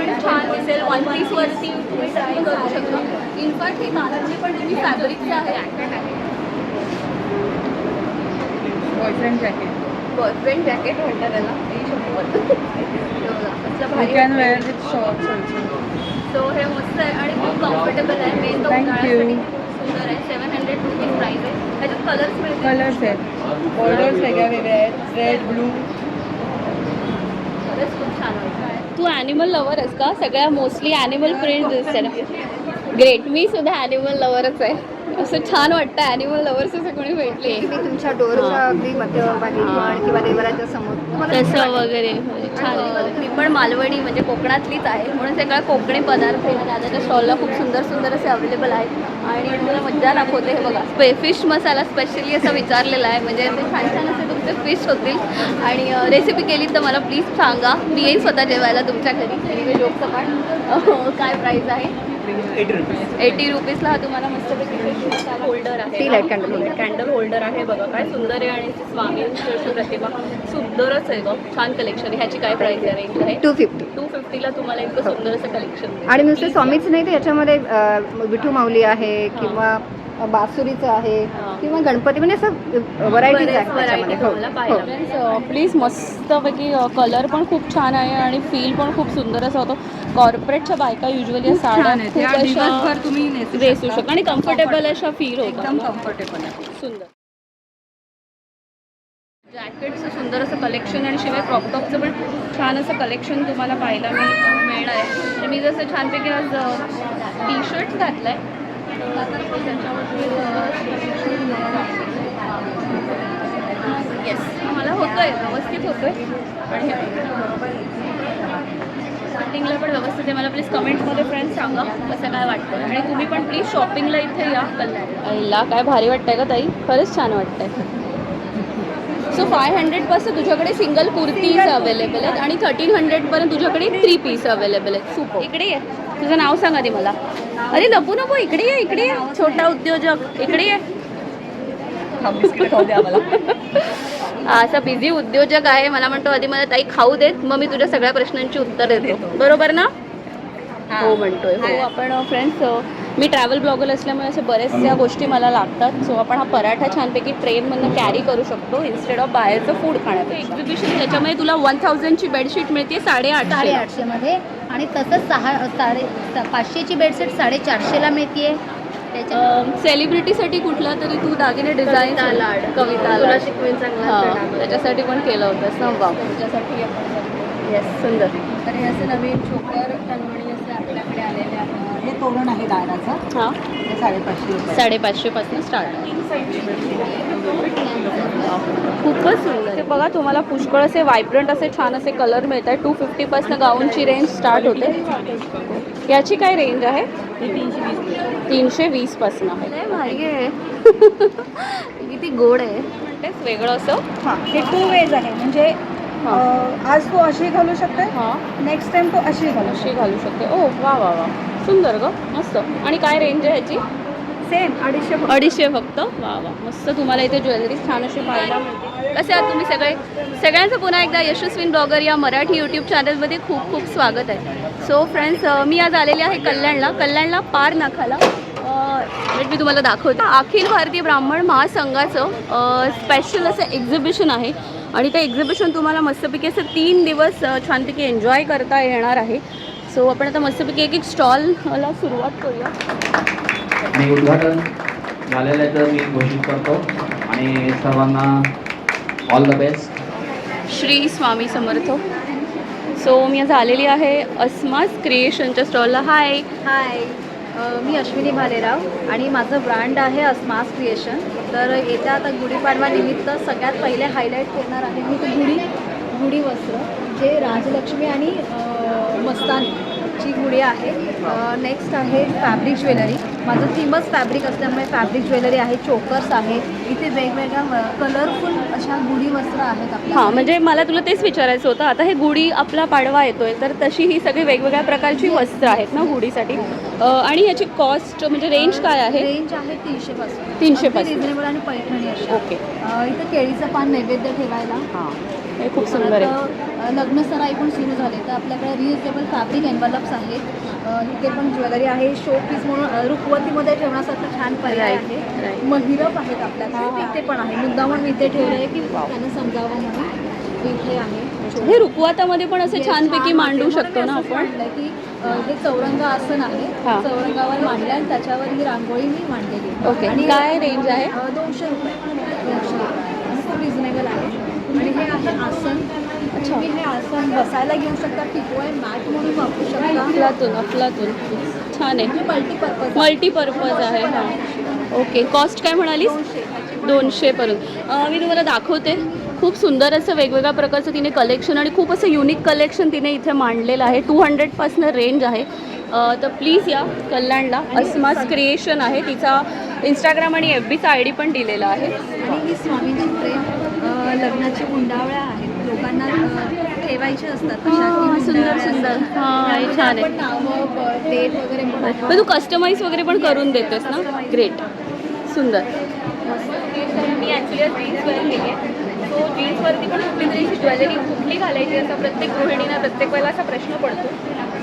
पण छान दिसेल. वन पीसवरती तुम्ही ट्राय करू शकता. इनफॅक्ट हे कानातले पण तुम्ही फॅब्रिकचं आहे. बॉयफ्रेंड जॅकेट म्हणतात त्याला. सो हे मस्त आहे आणि खूप कम्फर्टेबल आहे. मेन तो उन्हाळ्यासाठी सुंदर आहे. 700 रुपीज प्राईस आहे. त्याच्यात कलर्स मिळतील. कलर्स आहेत, बॉर्डर्स वेगळ्या वेगळ्या आहेत, रेड ब्लू. खरंच खूप छान वाटतं. तू ॲनिमल लवर आहेस का? सगळ्या मोस्टली ॲनिमल प्रिंट दिसते ना. ग्रेट. मी सुद्धा ॲनिमल लवरच आहे. असं छान वाटतं ॲनिमल लवर्स असं कोणी भेटले. मी तुमच्या डोरच्या अगदी मध्यभागी किंवा देवराच्या समोर तसं वगैरे छान आहे. मी पण मालवणी म्हणजे कोकणातलीच आहे म्हणून सगळ्या कोकणी पदार्थ दादाच्या स्टॉलला खूप सुंदर सुंदर असे अवेलेबल आहेत. आणि मला मज्जा दाखवते. हे बघा फिश मसाला स्पेशली असं विचारलेला आहे. म्हणजे ते छान छान असे तुमचे फिश होतील. आणि रेसिपी केली तर मला प्लीज सांगा. मी येईन स्वतः जेवायला तुमच्या घरी. एनिवे जोकचं पण काय प्राईस आहे? 80 रुपीजला हा तुम्हाला मस्तपैकी होल्डर आहे. कॅन्डल होल्डर आहे. बघा काय सुंदर आहे. आणि स्वामींची प्रतिमा सुंदरच आहे गं. छान कलेक्शन आहे. ह्याची काय प्राईस आहे? रेंज आहे 250ला तुम्हाला इतकं सुंदर असं कलेक्शन. आणि नुसते स्वामीच नाही तर याच्यामध्ये विठू माऊली आहे किंवा बासुरीचं आहे किंवा गणपती म्हणजे असं व्हरायटीज आहे त्याच्यामध्ये. प्लीज मस्तपैकी कलर पण खूप छान आहे आणि फील पण खूप सुंदर असं होतं. कॉर्पोरेटच्या बायका युजली साड्या खूप अशा तुम्ही नेसू शकता आणि कम्फर्टेबल अशा फील होतं. एकदम कम्फर्टेबल आहे. सुंदर जॅकेटचं सुंदर असं कलेक्शन आणि शिवाय क्रॉपटॉपचं पण छान असं कलेक्शन तुम्हाला पाहायला मिळणार आहे. तर मी जसं छानपैकी आज टी शर्ट घातलं आहे. येस मला होतोय व्यवस्थित होतोय. आणि स्टार्टिंगला पण व्यवस्थित आहे. मला प्लीज कमेंट्समध्ये फ्रेंड्स सांगा कसं काय वाटतं. आणि तुम्ही पण प्लीज शॉपिंगला इथे या. कल्याणला काय भारी वाटतंय का ताई? खरंच छान वाटतंय. सो 500पासून तुझ्याकडे सिंगल कुर्तीज अवेलेबल आहेत आणि 1300पर्यंत तुझ्याकडे 3 पीस अवेलेबल आहेत. सुपर. इकडे ये. तुझं नाव सांग आधी मला. अरे नको नको इकडे ये. इकडे ये. छोटा उद्योजक इकडे ये. असा बिझी उद्योजक आहे. मला म्हणतो आधी मला ताई खाऊ देत मग मी तुझ्या सगळ्या प्रश्नांची उत्तर देतो. बरोबर ना? हो म्हणतोय. हो आपण फ्रेंड्स मी ट्रॅव्हल ब्लॉगर असल्यामुळे असे बऱ्याचशा गोष्टी मला लागतात. सो आपण हा पराठा छानपैकी ट्रेनमधून कॅरी करू शकतो इन्स्टेड ऑफ बाहेरचं फूड खाण्याचं. एक्झिबिशन त्याच्यामध्ये तुला 1000ची बेडशीट मिळते 850मध्ये. आणि तसंच 500ची बेडशीट 450ला मिळते. सेलिब्रिटीसाठी कुठला तरी तू दागिने डिझाईन कविता त्याच्यासाठी पण केलं होतं संभाव. त्याच्यासाठी येस सुंदर. तर हे असे नवीन चोकर तनमणी असे आपल्याकडे आलेले आहेत. हे तोरण आहे दाराचं. हां 550 पासून स्टार्ट. खूपच सुंदर. ते बघा तुम्हाला पुष्कळ असे व्हायब्रंट असे छान असे कलर मिळत आहेत. 250पासून गाऊनची रेंज स्टार्ट होते. याची काय रेंज आहे? 320 पासून आहे. भारी आहे. किती गोड आहे. म्हणतेस वेगळं असं. हां हे 2 वेज आहे. म्हणजे आज तू अशी घालू शकते. नेक्स्ट टाइम तू अशी घालू शकते. ओ वा वा वा सुंदर ग मस्त. आणि काय रेंज आहे ह्याची? सेम 250 फक्त. वा वा मस्त. तुम्हाला इथे ज्वेलरी छान अशी पाहायला मिळते. कसे आहात तुम्ही सगळ्यांचं पुन्हा एकदा यशस्विनी ब्लॉगर या मराठी यूट्यूब चॅनलमध्ये खूप खूप स्वागत आहे. सो फ्रेंड्स मी आज आलेले आहे कल्याणला पार नाखाला. मी तुम्हाला दाखवते. अखिल भारतीय ब्राह्मण महासंघाचं स्पेशल असं एक्झिबिशन आहे. आणि ते एक्झिबिशन तुम्हाला मस्तपैकी असं 3 दिवस छानपैकी एन्जॉय करता येणार आहे. सो आपण आता मस्तपैकी एक स्टॉलला सुरुवात करूया. आणि उद्घाटन झालेलं आहे तर मी घोषित करतो आणि सर्वांना all the best. Shri Swami Samarth. So मी आज आलेली आहे अस्मास क्रिएशनच्या स्टॉलला. हाय मी अश्विनी भालेराव आणि माझं ब्रँड आहे अस्मास क्रिएशन. तर येत्या आता गुढीपाडवा निमित्त सगळ्यात पहिले हायलाईट करणार आहे मी गुढी वस्त्र जे राजलक्ष्मी आणि मस्तानीची गुढी आहे. नेक्स्ट आहे फॅब्रिक ज्वेलरी. माझं थीमच फॅब्रिक असल्यामुळे फॅब्रिक ज्वेलरी आहे. चोकर्स आहे. इथे वेगवेगळ्या कलरफुल अशा गुढी वस्त्र आहेत आपल्या. हां म्हणजे मला तुला तेच विचारायचं होतं. आता हे गुढी आपला पाडवा येतोय तर तशी ही सगळी वेगवेगळ्या प्रकारची वस्त्र आहेत ना गुढीसाठी. आणि ह्याची कॉस्ट म्हणजे रेंज काय आहे? रेंज आहे 300 पासून. 300 पासून रिजनेबल आणि पैठणी अशी. ओके. इथं केळीचं पान नैवेद्य ठेवायला. हां हे खूप सुंदर आहे. परत, लग्नसराई पण सुरू झाले तर आपल्याकडे रियुजेबल फॅब्रिक एन्व्हलप्स आहेत. इथे पण ज्वेलरी आहे, शो पीस म्हणून रुखवतीमध्ये ठेवण्यासारखं छान पर्याय Right, आहे. right. महिरप आहेत आपल्याकडे, इथे पण आहे. मुद्दामून मी इथे ठेवलं आहे की त्यांना समजावं म्हणून इथे आहे. हे रुखवातामध्ये पण असे Yes, छानपैकी छान मांडू वाटते. शकतो ना म्हणून मी असंच आपण. म्हटलंय की हे चौरंग आसन आहे. हां. चौरंगावर मांडलं आणि त्याच्यावर ही रांगोळी मी मांडलेली आहे. ओके. आणि काय रेंज आहे? 200 रुपये. 200 रुपये. आणि खूप रिझनेबल आहे. आणि हे आहे आसन. तुम्ही हे आसन बसायला घेऊ शकता, टिको आहे, मॅट म्हणून वापरू शकता. अफलातून छान आहे. म्हणजे मल्टीपर्पज मल्टीपर्पज आहे. हां, ओके. कॉस्ट काय म्हणालीस? 200 पर्यंत. मी तुम्हाला दाखवते. खूप सुंदर असं वेगवेगळ्या प्रकारचं तिने कलेक्शन आणि खूप असं युनिक कलेक्शन तिने इथे मांडलेलं आहे. 200पासनं रेंज आहे. तर प्लीज या कल्याणला. अस्मास क्रिएशन आहे तिचा इंस्टाग्राम आणि FBचा ID पण दिलेला आहे. आणि ही स्वामींची फ्रेम लग्नाची गुंडावळ्या आहेत. लोकांना ठेवायचे असतात तशा की हां, सुंदर गुंडावळ्या सुंदर. असतात. हां, हे त्यामध्ये छान आहे. आपण नावं, डेट वगैरे पण आपण- पण तू कस्टमाइज वगैरे पण करून देतेस ना? ग्रेट, सुंदर. मी ॲक्च्युली जीन्सवर केली आहे. सो जीन्सवरती पण कुठली तरी ज्वेलरी कुठली घालायची असा प्रत्येक गृहिणींना प्रत्येक वेळेला असा प्रश्न पडतो.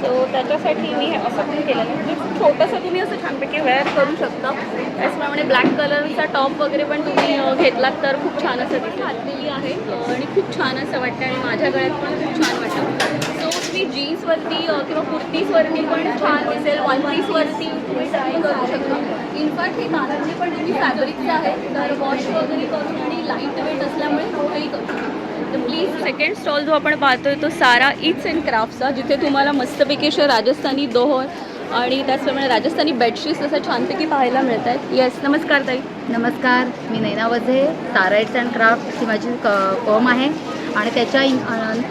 सो त्याच्यासाठी मी असं पण केलं आहे. म्हणजे छोटंसं तुम्ही असं छानपैकी वेअर करू शकता. त्याचप्रमाणे ब्लॅक कलरचा टॉप वगैरे पण तुम्ही घेतलात तर खूप छान असं तिथे घातलेली आहे आणि खूप छान असं वाटतं आणि माझ्या गळ्यात पण खूप छान वाटतं. सो तुम्ही जीन्सवरती किंवा कुर्तीजवरती पण छान दिसेल. वन पीसवरती तुम्ही ट्राय करू शकता. इनफॅक्ट हे कानातले पण तुम्ही फॅब्रिकचे आहे तर वॉश वगैरे करून आणि लाईट वेट असल्यामुळे कुठेही करू शकता. तर प्लीज सेकंड स्टॉल जो आपण पाहतोय तो सारा इट्स अँड क्राफ्टचा, जिथे तुम्हाला मस्तपैकी अशा राजस्थानी दोहर आणि त्याचप्रमाणे राजस्थानी बेडशीट्स असं छानपैकी पाहायला मिळत आहेत. येस, नमस्कार ताई. नमस्कार, मी नैना वझे. सारा इट्स अँड क्राफ्ट ही माझी फर्म आहे आणि त्याच्या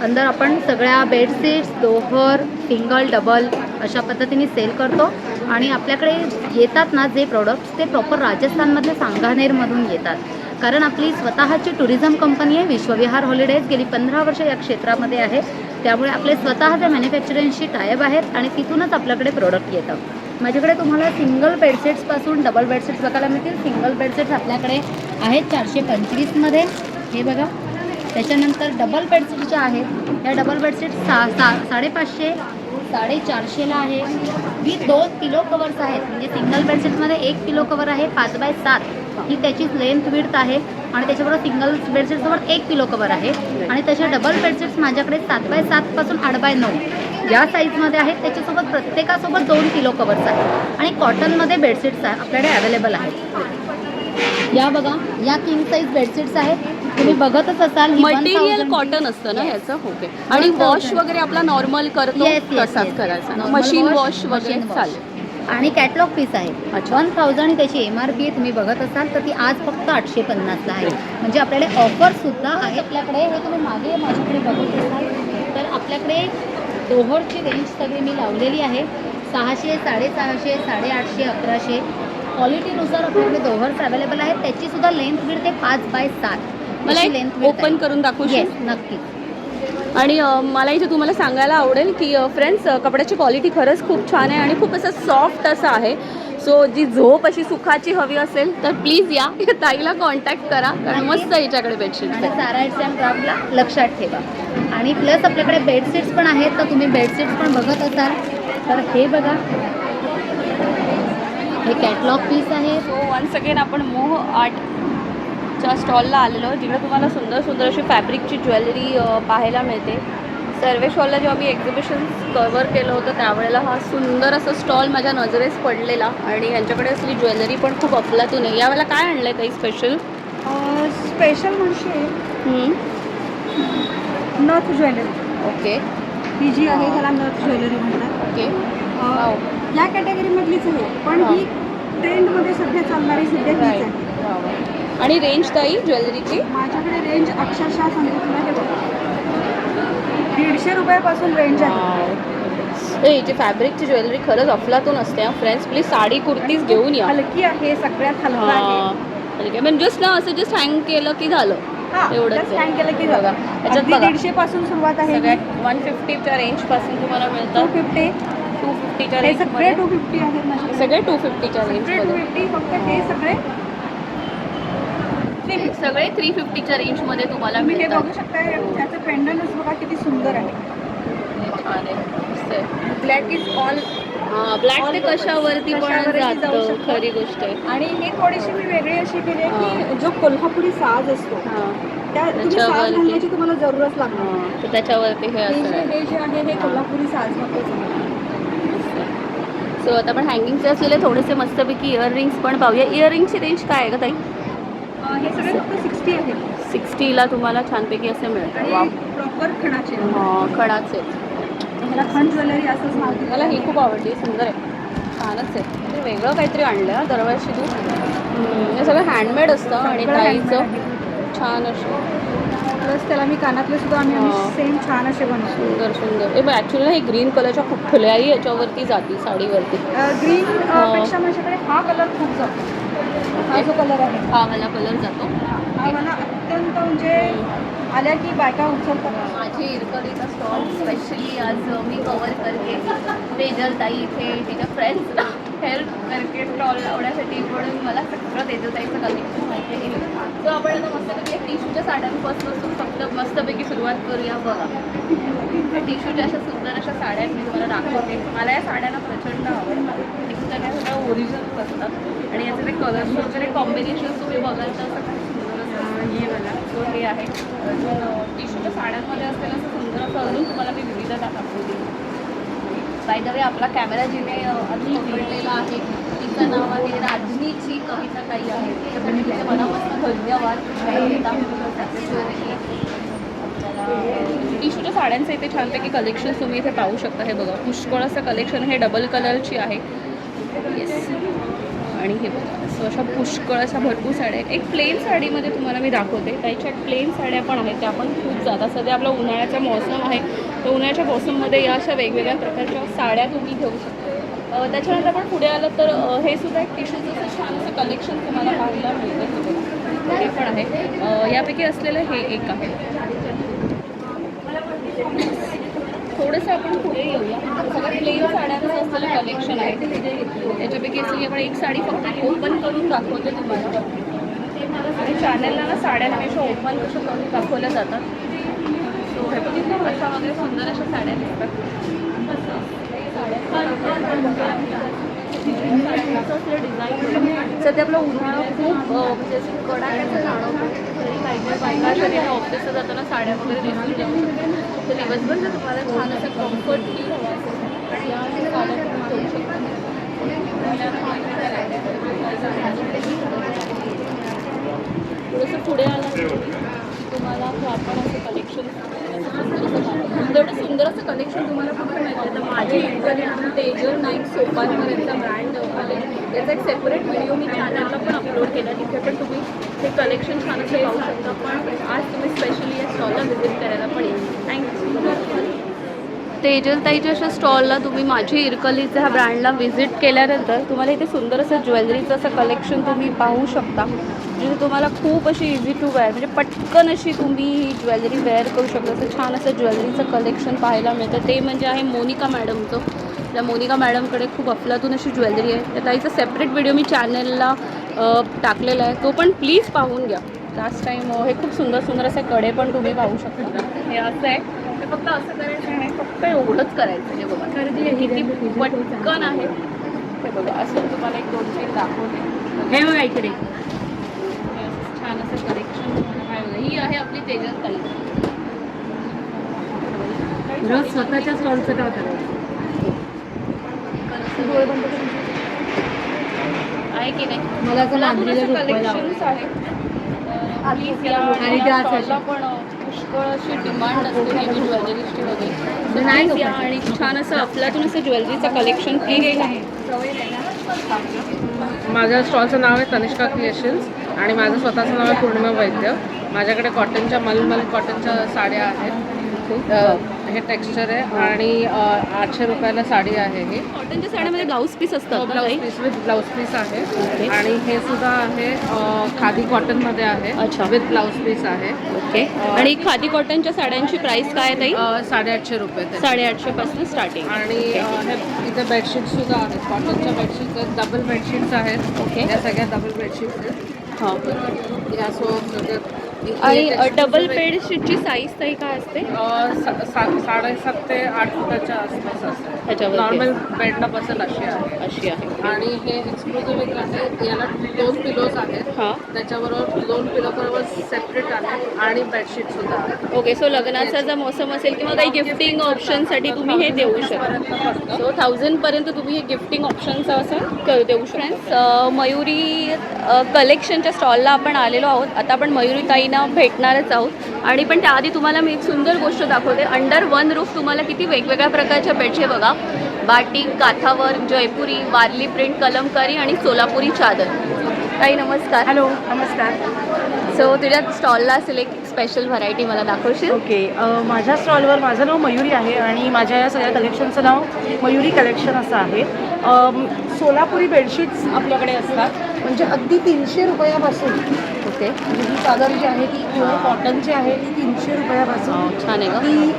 अंदर आपण सगळ्या बेडशीट्स, दोहर, सिंगल, डबल अशा पद्धतीने सेल करतो. आणि आपल्याकडे येतात ना जे प्रोडक्ट्स ते प्रॉपर राजस्थानमधले सांगानेरमधून येतात. कारण आपली स्वतःची टुरिझम कंपनी आहे विश्वविहार हॉलिडेज. गेली 15 वर्ष या क्षेत्रामध्ये आहे. त्यामुळे आपले स्वतःचे मॅन्युफॅक्चरिंगशी टायअप आहेत आणि तिथूनच आपल्याकडे प्रोडक्ट येतं. माझ्याकडे तुम्हाला सिंगल बेडशीट्सपासून डबल बेडशीट्स बघायला मिळतील. सिंगल बेडशीट्स आपल्याकडे आहेत 425मध्ये, हे बघा. त्याच्यानंतर डबल बेडशीटच्या आहेत. या डबल बेडशीट 550, 450ला आहे. विथ 2 पिलो कवर्स आहेत. म्हणजे सिंगल बेडशीटमध्ये 1 पिलो कवर आहे 5x7 ही त्याची लेंथ विड्थ आहे. आणि त्याच्याबरोबर सिंगल बेडशीटसोबत 1 पिलो कवर आहे. आणि तसे डबल बेडशीट्स माझ्याकडे 7x7 पासून 8x9 या साईजमध्ये आहेत. त्याच्यासोबत प्रत्येकासोबत 2 पिलो कवर्स आहेत. आणि कॉटनमध्ये बेडशीट्स आपल्याकडे अवेलेबल आहेत. या बघा, या किंग साईज बेडशीट्स आहेत. तुम्ही बघतच असाल. ही मटेरियल 1000 कॉटन असतं ना Yes. ह्याचं? ओके. आणि 1000 वॉश वगैरे आपला नॉर्मल करतो Yes, yes, तसाच yes. करायचा ना? Normal मशीन wash, वॉश वगैरे machine wash. चालेल. आणि कॅटलॉग पीस आहे. अच्छा. 1000 ही त्याची MRP आहे. तुम्ही बघत असाल तर ती आज फक्त 850ला आहे. म्हणजे आपल्याकडे ऑफरसुद्धा आहे. आपल्याकडे हे तुम्ही मागे माझ्याकडे बघत असाल तर आपल्याकडे दोहरची रेंज सगळी मी लावलेली आहे. 600, 650, 850, 1100 क्वालिटीनुसार आपल्याकडे दोहर्स अवेलेबल आहेत. त्याचीसुद्धा लेंथ विड्थ आहे 5x7. मला एक लेंथ ओपन करून दाखवशील? येस, नक्की. आणि मला इथे तुम्हाला सांगायला आवडेल की फ्रेंड्स, कपड्याची क्वालिटी खरंच खूप छान आहे आणि खूप असं सॉफ्ट असं आहे. सो जी झोप अशी सुखाची हवी असेल तर प्लीज या ताईला कॉन्टॅक्ट करा, कारण मस्त याच्याकडे बेडशीट आणि सारा इट्स अँड क्राफ्टला लक्षात ठेवा. आणि प्लस आपल्याकडे बेडशीट्स पण आहेत. तर तुम्ही बेडशीट्स पण बघत असाल तर हे बघा, हे कॅटलॉग पीस आहे. सो वन्स अगेन आपण मोह आर्टच्या स्टॉलला आलेलो, जिकडे तुम्हाला सुंदर सुंदर अशी फॅब्रिकची ज्वेलरी पाहायला मिळते. सर्वेश हॉलला जेव्हा मी एक्झिबिशन कवर केलं होतं त्यावेळेला हा सुंदर असा स्टॉल माझ्या नजरेस पडलेला आणि यांच्याकडे असली ज्वेलरी पण खूप अफलातून आहे. यावेळेला काय आणलं आहे काही स्पेशल? स्पेशल म्हणजे नथ ज्वेलरी. ओके ही जी आहे त्याला नथ ज्वेलरी म्हणतात. ओके. या कॅटेगरीमधलीच आहे, पण ही ट्रेंडमध्ये सध्या चालणारी सध्या हीच आहे. आणि रेंज ताई ज्वेलरीची? माझ्याकडे रेंज अक्षरशः सांगितलं हे बघा, 150 रुपयापासून रेंज आहे. हिची फॅब्रिकची ज्वेलरी खरंच अफलातून असते. फ्रेंड्स प्लीज साडी कुर्तीज घेऊन या. हलकी आहे, सगळ्यात हलका आहे. म्हणजे जस्ट ना असं जस्ट हँग केलं की झालं, एवढंच आहे. स्कॅन केलं की बघा बघा. याच्यात अगदी बघा 150 पासून सुरुवात आहे. सगळ्यात 150च्या रेंजपासून तुम्हाला मिळतात. 250 250च्या हे सगळे रेंजमध्ये 250 आहेत माझ्याकडे. सगळे 250च्या सगळे रेंजमध्ये. 250. फक्त हे सगळे सगळे 350च्या रेंजमध्ये तुम्हाला तुम्ही हे मिळतात. बघू शकता, त्याचं पेंडंटच बघा किती सुंदर आहे. छान आहे, मस्त आहे. Black is all. ब्लॅक ते कशावरती पण कशावरही जाऊ जातं, शकतं. खरी गोष्ट आहे. आणि ही थोडीशी मी वेगळी अशी केली आहे की जो कोल्हापुरी साज असतो त्या तुम्ही साज त्याच्यावरती. घालण्याची तुम्हाला जरूरच लागणार नाही. तर त्याच्यावरती हे असं आहे. हे जे आहे हे कोल्हापुरी साज मध्ये. सो आता आपण हँगिंगचे असलेले थोडेसे मस्तपैकी इयररिंग्स पण पाहूया. इयररिंगची रेंज काय आहे का ताई? हे सगळे फक्त 60 आहे 60ला तुम्हाला छानपैकी असे मिळतात. वा, आणि प्रॉपर खणाचे. खणाचे. ह्याला खण ज्वेलरी असंच नाव दिलं. मला ही खूप आवडली, सुंदर आहे, छानच आहे. ते वेगळं काहीतरी आणलं आहे दरवर्षी तू. हे सगळं हँडमेड असतं आणि सगळं ताईचं handmade आहे. छान असं प्लस त्याला मी कानातले सुद्धा आम्ही सेम छान असे बनवतो. सुंदर सुंदर. हे ॲक्च्युली ना हे ग्रीन कलरच्या खूप फुल्याही याच्यावरती जातील साडीवरती. ग्रीन पेक्षा माझ्याकडे हा कलर खूप जातो. हा जो कलर आहे हा वाला कलर जातो. हा मला अत्यंत म्हणजे आल्या की बायका उचलतात. माझी इरकलीचा स्टॉल स्पेशली आज मी कवर करते. तेजल ताई इथे तिच्या फ्रेंड्सला हेल्प करते स्टॉल लावण्यासाठी, म्हणून मला सगळं तेजल ताईचं कलेक्शन माहिती आहे. सो आपण आता मस्तपैकी टिश्यूच्या साड्यांपासून फक्त मस्तपैकी सुरुवात करूया. बघा टिश्यूच्या अशा सुंदर अशा साड्या मी तुम्हाला दाखवते. मला या साड्यांना प्रचंड आवडतात. एकतर त्या सगळ्या ओरिजिनल असतात आणि याचे ते कलर्स वगैरे कॉम्बिनेशन तुम्ही बघाल तर असं खूप सुंदर असं हे मला. सो हे आहे टिश्यूच्या साड्यांमध्ये असलेलं असं सुंदर असं अजून तुम्हाला मी विविधता दाखवते. बाय द वे आपला कॅमेरा जिने अजून पकडलेला आहे तिचं नाव आहे राजनीची कविता ताई आहे. त्याच्यासाठी तिचे मनापासून धन्यवाद. टिश्यूच्या साड्यांचं इथे छानपैकी कलेक्शन तुम्ही इथे पाहू शकता. हे बघा पुष्कळ असं कलेक्शन. हे डबल कलरची आहे. येस. आणि हे बघा सो अशा पुष्कळ अशा भरपूर साड्या आहेत. एक प्लेन साडीमध्ये तुम्हाला मी दाखवते. त्याच्या प्लेन साड्या पण आहेत, त्या पण खूप जातात. सध्या आपला उन्हाळ्याचा मौसम आहे, तर उन्हाळ्याच्या मौसममध्ये या अशा वेगवेगळ्या प्रकारच्या साड्या तुम्ही घेऊ शकता. त्याच्यानंतर आपण पुढे आलं तर हे सुद्धा एक टिश्यूचं असं छान असं कलेक्शन तुम्हाला पाहायला मिळतं. हे पण आहे. यापैकी असलेलं हे एक आहे. थोडंसं आपण पुढे येऊया. सगळं प्लेन साड्यांचं असलेलं कलेक्शन आहे. त्याच्यापैकी असलेली आपण एक साडी फक्त ओपन करून दाखवते तुम्हाला. आणि चॅनलला ना साड्या हमेशा ओपन कशा करून दाखवल्या जातात. सो हे बघितलं अशा वगैरे सुंदर अशा साड्या दिसतात. डिझाईन सध्या आपला उन्हाळा खूप म्हणजे असं कडाक्याचं जाणवतो. तरी काही काही बायका जरी ऑफिसला जाताना साड्या वगैरे दिसून जाऊ शकतात. तर दिवसभर जर तुम्हाला छान असं कम्फर्ट फील हवं असेल आणि या साड्या तुम्ही घेऊ शकता. थोडंसं पुढे आलं तुम्हाला आपण असं कलेक्शन तेवढं सुंदर असं कलेक्शन तुम्हाला कुठे मिळतं. तर माझी इकडे तेजल नाईक सोपानवर यांचा ब्रँड आले. याचा एक सेपरेट व्हिडिओ मी चॅनलला पण अपलोड केला. तिथे पण तुम्ही ते कलेक्शन छान असं पाहू शकता. पण आज तुम्ही स्पेशली या स्टॉलला व्हिजिट करायला पण येईल. थँक्यू. तेजल ताईच्या अशा स्टॉलला तुम्ही माझी इरकलीच्या ह्या ब्रँडला व्हिजिट केल्यानंतर तुम्हाला इथे सुंदर असं ज्वेलरीचं असं कलेक्शन तुम्ही पाहू शकता. म्हणजे तुम्हाला खूप अशी इझी टू वेअर म्हणजे पटकन अशी तुम्ही ही ज्वेलरी वेअर करू शकता. असं छान असं ज्वेलरीचं कलेक्शन पाहायला मिळतं. ते म्हणजे आहे मोनिका मॅडमचं. त्या मोनिका मॅडमकडे खूप अफलातून अशी ज्वेलरी आहे. त्या ताईचा सेपरेट व्हिडिओ मी चॅनलला टाकलेला आहे, तो पण प्लीज पाहून घ्या. लास्ट टाईम हे खूप सुंदर सुंदर असे कडे पण तुम्ही पाहू शकता. हे असं आहे, ते फक्त असं करायचं नाही, फक्त एवढंच करायचं. हे बघा किती पटकन आहे. हे बघा असं तुम्हाला एक 2-3 दाखवते. हे बघा इकडे छान असं कलेक्शन तुम्हाला पाहिजे. ही आहे आपली तेजल ताई. रोज स्वतःच्या स्टॉलचं काय करायचं आहे की नाही? मला असं मांजरीला झोपायला कलेक्शन्स आहे. प्लीज या स्टॉलला पण पुष्कळ अशी डिमांड असते हेवी ज्वेलरीची वगैरे. नाही या आणि छान असं अफलातून असं ज्वेलरीचं कलेक्शन प्लीज आहे. माझ्या स्टॉलचं नाव आहे तनिष्का क्रिएशन्स आणि माझं स्वतःचं नाव आहे पूर्णिमा वैद्य. माझ्याकडे कॉटनच्या मलमल कॉटनच्या साड्या आहेत. हे टेक्स्चर आहे आणि 800 रुपयाला साडी आहे. ही कॉटनच्या साड्यामध्ये ब्लाऊज पीस असतात ना ब्लाऊज काही? पीस विथ ब्लाऊज पीस आहे. आणि हे सुद्धा आहे खादी कॉटनमध्ये आहे. अच्छा. विथ ब्लाऊज पीस आहे. ओके. आणि खादी कॉटनच्या साड्यांची प्राइस काय आहे ताई? 850 रुपये ते. 850 पासून स्टार्टिंग. आणि हे इथे बेडशीट सुद्धा आहेत. कॉटनच्या बेडशीट्स आहेत. डबल बेडशीट्स आहेत. ओके. या सगळ्या डबल बेडशीट्स आहेत. हां. ह्या सोप्स आणि डबल बेडशीटची साईज ताई काय असते? 7.5 ते 8 फुटाच्या आसपास असते. ह्याच्यावरती नॉर्मल बेडला बसेल अशी आहे. अशी आहे. आणि हे एक्सक्लुझिव्ह एक आहे, याला 2 पिलोज आहेत. हां. त्याच्याबरोबर 2 पिलो बरोबर सेपरेट आहे आणि बेडशीट सुद्धा आहे. ओके, सो लग्नाचा जर मोसम असेल किंवा काही गिफ्टिंग ऑप्शनसाठी तुम्ही हे देऊ शकता. सो 1000पर्यंत तुम्ही हे गिफ्टिंग ऑप्शनचं असं देऊ शकता. फ्रेंड्स, मयुरी कलेक्शनच्या स्टॉलला आपण आलेलो आहोत. आता आपण मयुरी ताईंना भेटणारच आहोत आणि पण त्याआधी तुम्हाला मी एक सुंदर गोष्ट दाखवते. अंडर वन रूफ तुम्हाला किती वेगवेगळ्या प्रकारच्या बेडशीट बघा. बाटिक, काथावर, जयपुरी, वारली प्रिंट, कलमकारी आणि सोलापुरी चादर. ताई नमस्कार. हॅलो, नमस्कार. सो तुझ्या स्टॉलला असेल एक स्पेशल व्हरायटी मला दाखवशील? ओके, माझ्या स्टॉलवर माझं नाव मयुरी आहे आणि माझ्या या सगळ्या कलेक्शनचं नाव मयुरी कलेक्शन असं आहे. सोलापुरी बेडशीट्स आपल्याकडे असतात, म्हणजे अगदी 300 रुपयापासून. ओके, म्हणजे ही चादर जी आहे ती प्युअर कॉटनची आहे, ती 300 रुपयापासून छान आहे का? ती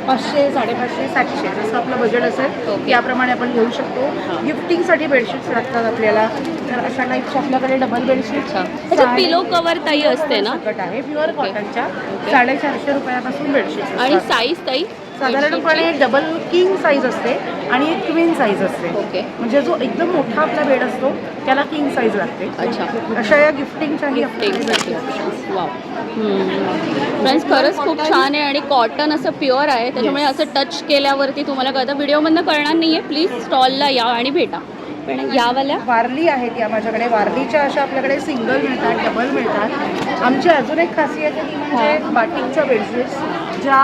500, 550, 700 जसं आपलं बजेट असेल ओके. त्याप्रमाणे आपण घेऊ शकतो. गिफ्टिंगसाठी बेडशीट्स लागतात आपल्याला, तर अशा टाईपच्या आपल्याकडे डबल बेडशीट त्याच्यात पिलो कवर ताई असते ना? सकट आहे, प्युअर ओके. कॉटनच्या. ओके. 450 रुपयापासून बेडशीट आणि साईज ताई? साधारणपणे डबल किंग साईज असते आणि एक क्वीन साईज असते. ओके. म्हणजे जो एकदम मोठा आपला बेड असतो त्याला किंग साईज लागते. अच्छा. अशा या गिफ्टिंगच्याही गिफ्टिंगसाठी ऑप्शन्स. वाव. फ्रेंड्स, खरंच खूप छान आहे आणि कॉटन असं प्युअर आहे, त्याच्यामुळे असं टच केल्यावरती तुम्हाला कळतं. व्हिडिओमधनं कळणार नाही आहे, प्लीज स्टॉलला या आणि भेटा. पण यावाल्या वारली आहेत या माझ्याकडे. वारलीच्या अशा आपल्याकडे सिंगल मिळतात, डबल मिळतात. आमची अजून एक खासियत आहे ती म्हणजे बाटिकच्या बेडशीट्स ज्या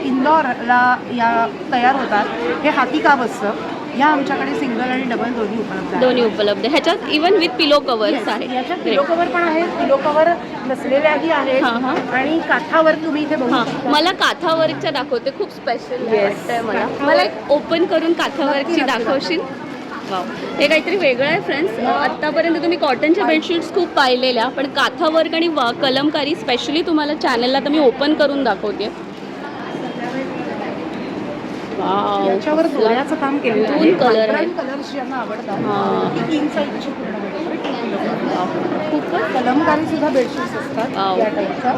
इंदोरला या तयार होतात. हे हातीकाम असतं. ह्या आमच्याकडे सिंगल आणि डबल दोन्ही उपलब्ध आहेत. दोन्ही उपलब्ध आहे. ह्याच्यात इवन विथ पिलो कवर्स आहे. याच्यात पिलो कवर पण आहेत, पिलो कवर नसलेल्याही आहेत. हां, हां. आणि काठावर तुम्ही इथे बघू हां, शकता. मला काथावरच्या दाखवते. खूप स्पेशल Yes. वाटतंय मला एक ओपन करून काथावरची नक्की दाखवशील? वाव, हे काहीतरी वेगळं आहे फ्रेंड्स. आत्तापर्यंत तुम्ही कॉटनच्या बेडशीट्स खूप पाहिलेल्या, पण काथावर्क आणि कलमकारी स्पेशली तुम्हाला चॅनलला तर मी ओपन करून दाखवते. वाव, याच्यावर डोळ्याचं काम केलेलं आहे. दोन कलर आहेत. कलर्स ज्यांना आवडतात हां. ती किंग साईजची पूर्ण बेडशीट. वाव, खूपच कलमकारी सुद्धा बेडशीट्स असतात वाव. या टाईपच्या.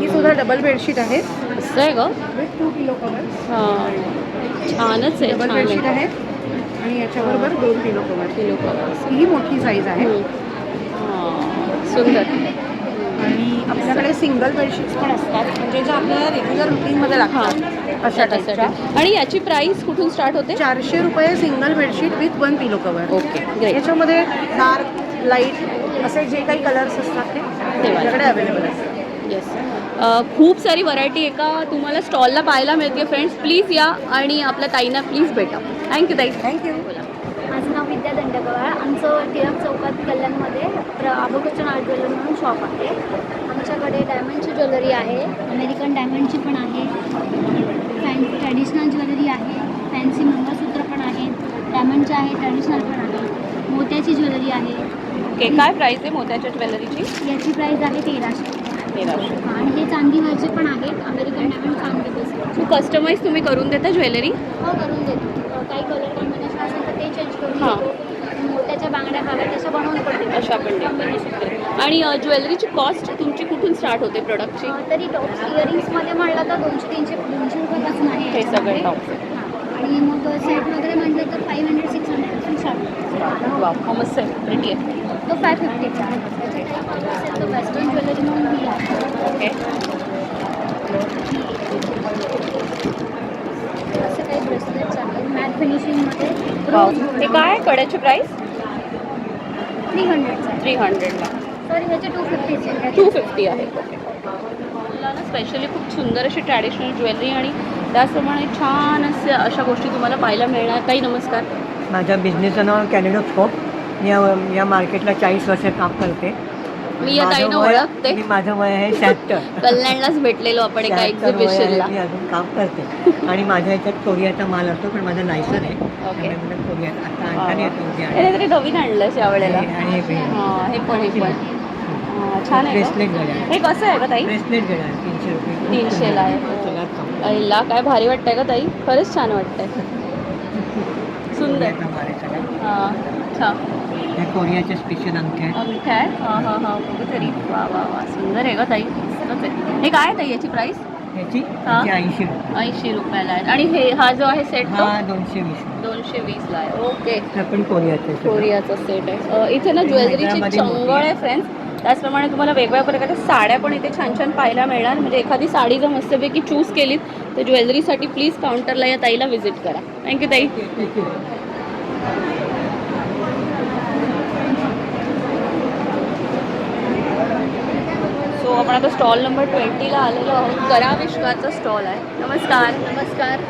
ही सुद्धा डबल बेडशीट आहे असं आहे ग. With 2 pillow cover. हां, छानच आहे. डबल छान बेडशीट आहे. आहे आणि याच्याबरोबर 2 पिलो कवर. पिलो कवर्स. ही मोठी साईज आहे. सुंदर. आणि आपल्याकडे सिंगल बेडशीट्स पण असतात, म्हणजे ज्या आपल्याला रेग्युलर रुटीनमध्ये लागतात अशा टाईपच्या. आणि याची प्राइस कुठून स्टार्ट होते? 400 रुपये single bedsheet with 1 pillow cover. Okay, great. याच्यामध्ये डार्क, लाईट असे जे काही कलर्स असतात ते आपल्याकडे अवेलेबल असतात. येस. खूप सारी व्हरायटी एका तुम्हाला स्टॉलला पाहायला मिळते. फ्रेंड्स, प्लीज या आणि आपल्या ताईंना प्लीज भेटा. थँक्यू ताई. थँक्यू. माझं नाव विद्या दंडगवाळ. आमचं टिळक चौकात कल्याणमध्ये अबोकचन आर्ट ज्वेलरी म्हणून शॉप आहे. आमच्याकडे डायमंडची ज्वेलरी आहे, अमेरिकन डायमंडची पण आहे, ट्रॅडिशनल ज्वेलरी आहे, फॅन्सी मंगळसूत्र पण आहेत, डायमंडचे आहे, ट्रॅडिशनल पण आहे, मोत्याची ज्वेलरी आहे. ओके, काय प्राइस आहे मोत्याच्या ज्वेलरीची? याची प्राईस आहे 1300. 1300. आणि हे चांदीवरचे पण आहेत, अमेरिकन डायमंड चांदी बेस. तू कस्टमाइज तुम्ही करून देता ज्वेलरी? हो, करून देतो. काही कलर कॉम्बिनेशन असेल तर ते चेंज करून हां. देतो. मोत्याच्या बांगड्या हव्या तशा बनवून पण देतो. अशा पण देतो. आणि ज्वेलरीची कॉस्ट तुमची कुठून स्टार्ट होते प्रोडक्टची? तरी टॉप्स इयरिंग्समध्ये म्हणलं तर 200-300 रुपयापासून आहे. हे सगळे टॉप. हां. आणि मग सेट वगैरे म्हटलं तर 500-600 पासून स्टार्ट. वा, मस्त आहे, प्रिटी आहे. तो 550चा आहे. त्याच्या टाईप असेल तर वेस्टर्न ज्वेलरी म्हणून ही आहे. ओके. असे काही ब्रेसलेट्स आहेत मॅट फिनिशिंगमध्ये. वाव, हे काय कड्याची प्राइस? 300चा आहे. 300ला. सॉरी, ह्याचे 250चे आहे. 250 आहे. ओके. मला ना स्पेशली खूप सुंदर अशी ट्रॅडिशनल ज्वेलरी आणि त्याचप्रमाणे छान अशा गोष्टी तुम्हाला पाहायला मिळणार. ताई नमस्कार. माझ्या बिझनेसचं नाव कॅलिडोस्कोप. या मार्केटला 40 वर्ष काम करते. मी या ताईनं ओळखते. माझं वय आहे 76. कल्याणलाच भेटलेलो आपण एका 76 वय आहे, एक्झिबिशनला. मी अजून काम करते आणि माझ्या ह्याच्यात कोरियाचा माल असतो, पण माझं लायसन आहे. ओके. त्यामुळे मला कोरिया आता आणताना येतो उद्या. तरी नवीन आणलंस यावेळेला. आणि हे हां, हे पण छान आहे. ब्रेसलेट घड्याळ. हे कसं आहे का ताई? ब्रेसलेट घड्याळ 300 रुपये. 300ला आहे. सगळ्यात चांगलं. अहिला काय भारी वाटतंय का ताई? खरंच छान वाटतंय. सुंदर. कोरियाचा माल आहे सगळा. हां, अच्छा, हे कोरियाचे स्पेशल अंगठी आहेत. अंगठ्या आहेत. हां हां हां, बघू तरी. वा वा वा, सुंदर आहे ग ताई, मस्तच आहे. हे काय आहे ताई याची प्राईस? ह्याची हा. 80 रुपये. 80 रुपयाला आहे. आणि हे हा जो आहे सेट तो हा 220. 220ला आहे. ओके, हा पण कोरियाचे आहे. कोरियाचा सेट आहे. इथे ना ज्वेलरीची हैदराबादी मोती चंगळ आहे फ्रेंड्स. त्याचप्रमाणे तुम्हाला वेगवेगळ्या प्रकारच्या साड्या पण इथे छान छान पाहायला मिळणार. म्हणजे एखादी साडी जर मस्तपैकी चूज केलीत तर ज्वेलरीसाठी प्लीज काउंटरला या ताईला व्हिजिट करा. थँक्यू ताई. ठीक आहे. सो आपण आता स्टॉल नंबर 20ला आलेलो आहोत. कराविष्कारचा स्टॉल आहे. नमस्कार. नमस्कार,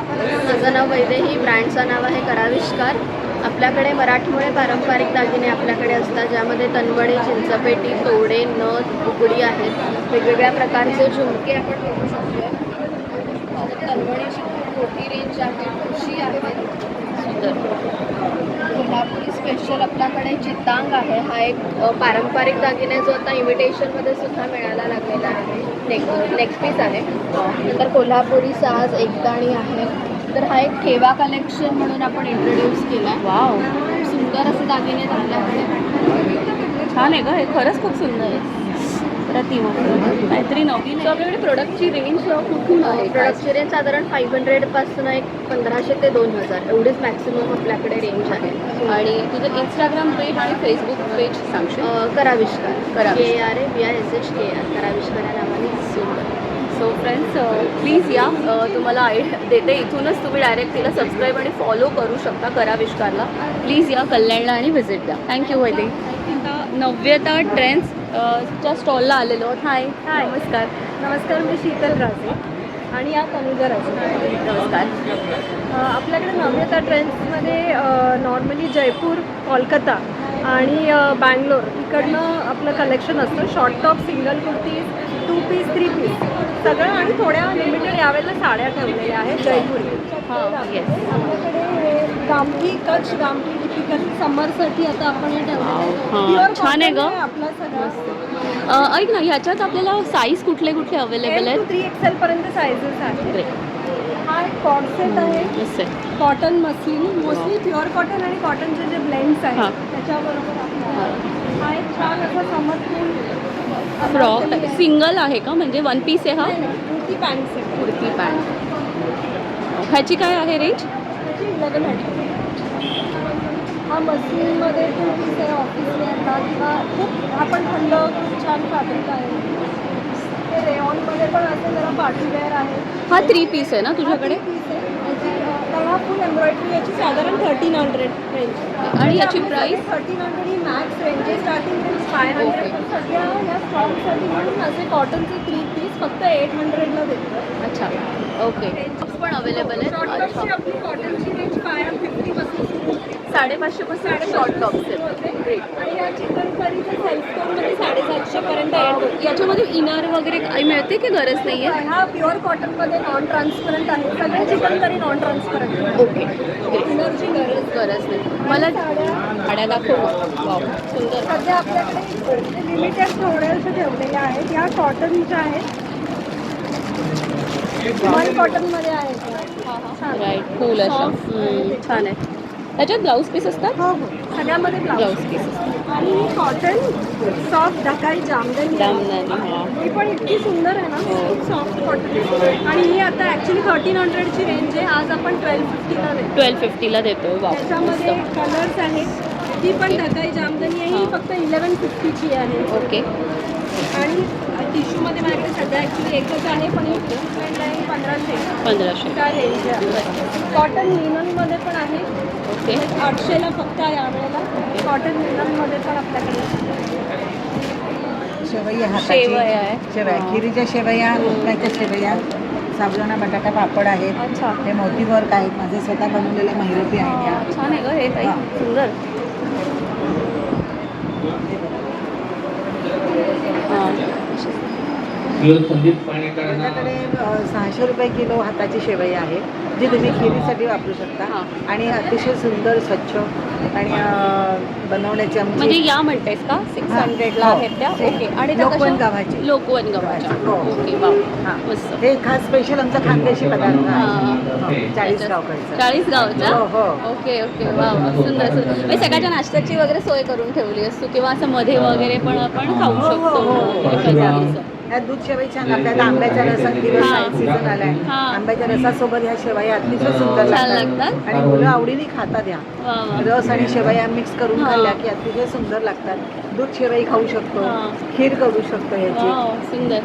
माझं नाव वैदेही, ब्रँडचं नाव आहे कराविष्कार. आपल्याकडे मराठमोळे पारंपरिक दागिने आपल्याकडे असतात, ज्यामध्ये तनवडे, चिंचपेटी, तोडे, नथ, बुगडी आहेत. वेगवेगळ्या प्रकारचे झुमके आपण बघू शकतो. तनवडीची खूप मोठी रेंज आहे, ठुशी आहे. सुंदर. कोल्हापुरी स्पेशल आपल्याकडे चितांग आहे. हा एक पारंपरिक दागिने जो आता इमिटेशनमध्ये सुद्धा मिळायला लागलेला आहे. नेकपीस आहे. नंतर कोल्हापुरी साज, एकदाणी आहे. तर हा एक ठेवा कलेक्शन म्हणून आपण इंट्रोड्यूस केला. वाव, सुंदर असे दागिने आहेत आपल्याकडे. छान आहे ग, हे खरंच खूप सुंदर आहे. प्रतिम काहीतरी नवीन. सो आपल्याकडे प्रोडक्टची रेंज कुठून आहे? प्रोडक्टची रेंज साधारण 500 पासून एक 1500 ते 2000 एवढीच मॅक्सिमम आपल्याकडे रेंज आहे. आणि तुझं इंस्टाग्राम पेज आणि फेसबुक पेज सांगशील? कराविष्कार, कराविष्कार. KRAVISHKR, कराविष्कार या नावाने. सो फ्रेंड्स, प्लीज या. तुम्हाला देते इथूनच तुम्ही डायरेक्ट तिला सबस्क्राईब आणि फॉलो करू शकता कराविष्कारला. प्लीज या कल्याणला आणि व्हिजिट द्या. थँक्यू वैदे. आता नव्यता ट्रेंड्स च्या स्टॉलला आलेलो आहोत. हाय. नमस्कार. नमस्कार, मी शीतल राजे आणि या तनुजा राजे. नमस्कार. आपल्याकडे नव्यता ट्रेंड्समध्ये नॉर्मली जयपूर, कोलकाता आणि बँगलोर इकडनं आपलं कलेक्शन असतं. Short top, single kurtis, 2 piece, 3 piece सगळं, आणि थोड्या लिमिटेड यावेळेला साड्या ठेवलेल्या आहेत जयपुरी. हां, येस. आपल्याकडे गामठी, कच्छ गामठी टिपिकल समरसाठी आता आपण हे हां, ठेवलं. छान आहे ग. आपला सगळा ऐक ना, ह्याच्यात आपल्याला साईज कुठले कुठले अवेलेबल आहेत? 3 XL पर्यंत सायझेस आहेत. Great. हा एक कॉर्सेट आहे, मस्त आहे. Cotton muslin, mostly pure cotton आणि कॉटनचे जे ब्लेंड्स हां. आहेत त्याच्याबरोबर आपल्याला हा एक छान असा समरफुल फ्रॉक सिंगल आहे का? म्हणजे 1 पीस आहे हा? Kurti pant set. Kurti pant. ह्याची काय आहे रेंज? त्याची 1100. हा मस्लिनमध्ये 2 पीस आहे, ऑफिसने आता किंवा खूप आपण थंड खूप छान फॅब्रिक आहे. ते रेऑनमध्ये पण असे जरा पार्टीवेअर आहे. हा 3 पीस आहे ना तुझ्याकडे? त्याला फुल एम्ब्रॉयडरी याची साधारण 1300 रेंज. आणि याची प्राइस? 1300 ही मॅक्स रेंज आहे. Starting range 500. पण सध्या या स्टॉकसाठी म्हणून असे कॉटनचे 3 पीस फक्त 800ला देतो. अच्छा, ओके. रेंज पण अवेलेबल आहे. अच्छा, आपली कॉटनची रेंज 550 पासून 550 पासून शॉर्ट टॉप्स आहेत. ग्रेट. आणि या चिकनकरीच्या सेल्फटोनमध्ये 750 पर्यंत एंड होती. याच्यामध्ये इनर वगैरे काही मिळते की गरज नाही आहे? हा प्युअर कॉटनमध्ये नॉन ट्रान्सपरंट आहे. सगळे चिकनकरी नॉन ट्रान्सपरंट. ओके. इनरची गरज नाही. मला साड्या दाखव. वाव, सुंदर. सध्या आपल्याकडे लिमिटेड मॉडेल्स ठेवलेल्या आहेत. या कॉटनच्या आहेत, मल कॉटनमध्ये आहेत. राईट, कूल अशा. छान आहे. त्याच्यात ब्लाऊज पीस असतात? हो हो, सगळ्यामध्ये ब्लाऊज पीस असतात. आणि कॉटन सॉफ्ट ढकाई जामदानी जामदानी, हां. ही पण इतकी सुंदर आहे ना, खूप सॉफ्ट कॉटन. आणि ही आता ॲक्च्युली 1300ची रेंज आहे. आज आपण 1250ला देतो. 1250ला देतो. वाव, त्याच्यामध्ये मस्त. कलर्स आहेत. ती पण ढकाई जामदानी आहे. ही फक्त 1150ची आहे. ओके. आणि टिश्यूमध्ये माझ्याकडे सध्या ॲक्च्युली एकच आहे, पण ही ट्रेंड आहे 1500. 1500. काय रेंज आहे. कॉटन लिननमध्ये पण आहे. ओके. 800ला फक्त आहे यावेळेला. कॉटन लिननमध्ये पण आपल्याकडे शेवया शेवया आहे. शेवया, खिरीच्या शेवया, उडदाच्या शेवया, साबुदाणा बटाटा पापड आहेत. अच्छा, हे मोती वर्क आहेत. माझे स्वतः बनवलेले महिरपी आहेत या. छान आहे ग हे ताई. हां. सुंदर. हां, संदीप पाणीकरांना माझ्याकडे 600 रुपये किलो हाताची शेवई आहे जी तुम्ही खिरीसाठी वापरू शकता हां. आणि अतिशय सुंदर स्वच्छ आणि बनवण्याची म्हणजे आमची या म्हणतेस का 600ला हो. आहेत त्या? ओके. आणि त्या लोकवन कशा? गव्हाची. लोकवन गव्हाच्या. हो. Okay, wow. हां. मस्त. हे खास स्पेशल आमचा खानदेशी पदार्थ हां. आहे 40 गावकडचा 40 गावचा? हो, हो. ओके ओके, वाव, सुंदर सुंदर. म्हणजे सगळ्याच्या नाश्त्याची वगैरे सोय करून ठेवली असतो किंवा असं मध्ये वगैरे पण आपण खाऊ हो, हो, शकतो हो. एखाद्या दिवसात. ह्या दूध शेवई छान लागतात आंब्याच्या रसात दिवस हां. सीझन आलाय हां. आंब्याच्या रसासोबत ह्या शेवई अतिशय सुंदर छान लागतात लागतात? आणि मुलं आवडीने खातात ह्या वा वा. रस आणि शेवया मिक्स करून हां. खाल्ल्या की अतिशय सुंदर लागतात दूध शेवई खाऊ शकतो हां. खीर करू शकतो ह्याची वाव, सुंदर.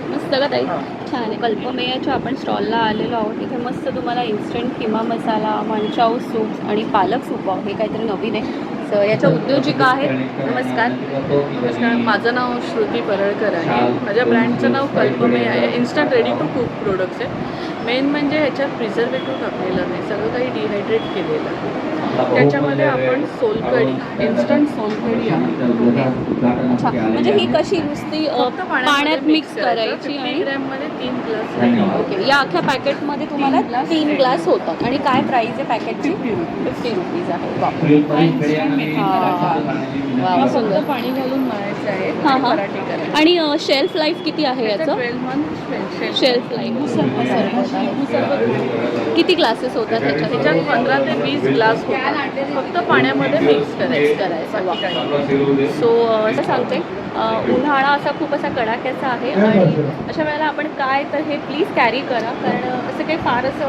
मस्त का ताई? हो. छान आहे. कल्पमेयाच्या आपण स्टॉलला आलेलो आहोत. इथे मस्त तुम्हाला इन्स्टंट किमा मसाला, मंचाऊ सूप आणि पालक सूप हे काहीतरी नवीन आहे. तर याच्या उद्योजिका आहेत. नमस्कार. नमस्कार, माझं नाव श्रुती परळकर आहे. माझ्या ब्रँडचं नाव कल्पमेय आहे. Instant ready to cook products आहे. मेन म्हणजे ह्याच्यात प्रिझर्वेटिव्ह टाकलेलं नाही, सगळं काही डिहायड्रेट केलेलं आहे. त्याच्यामध्ये आपण सोलकढी, इन्स्टंट सोलकढी आहे. अच्छा, म्हणजे ही कशी नुसती फक्त पाण्यात मिक्स करायची 50 आणि ग्रॅममध्ये 3 ग्लास. ओके. या अख्ख्या पॅकेटमध्ये तुम्हाला 3 ग्लास होतात. आणि काय प्राईस आहे पॅकेटची? 50 रुपीज आहे. वाव, सुंदर. फक्त पाणी घालून मळायचं आहे हां आणि हां. पराठे करायचे. आणि शेल्फ लाईफ किती आहे याचं? 12 मंथ शेल्फ लाईफ किती ग्लासेस होतात त्याच्यात त्याच्यात? 15 ते 20 ग्लास होतात. फक्त पाण्यामध्ये मिक्स करायचं. सो असं सांगते, उन्हाळा असा खूप असा कडाक्याचा आहे आणि अशा वेळेला आपण काय तर हे प्लीज कॅरी करा, कारण असं काही फार असं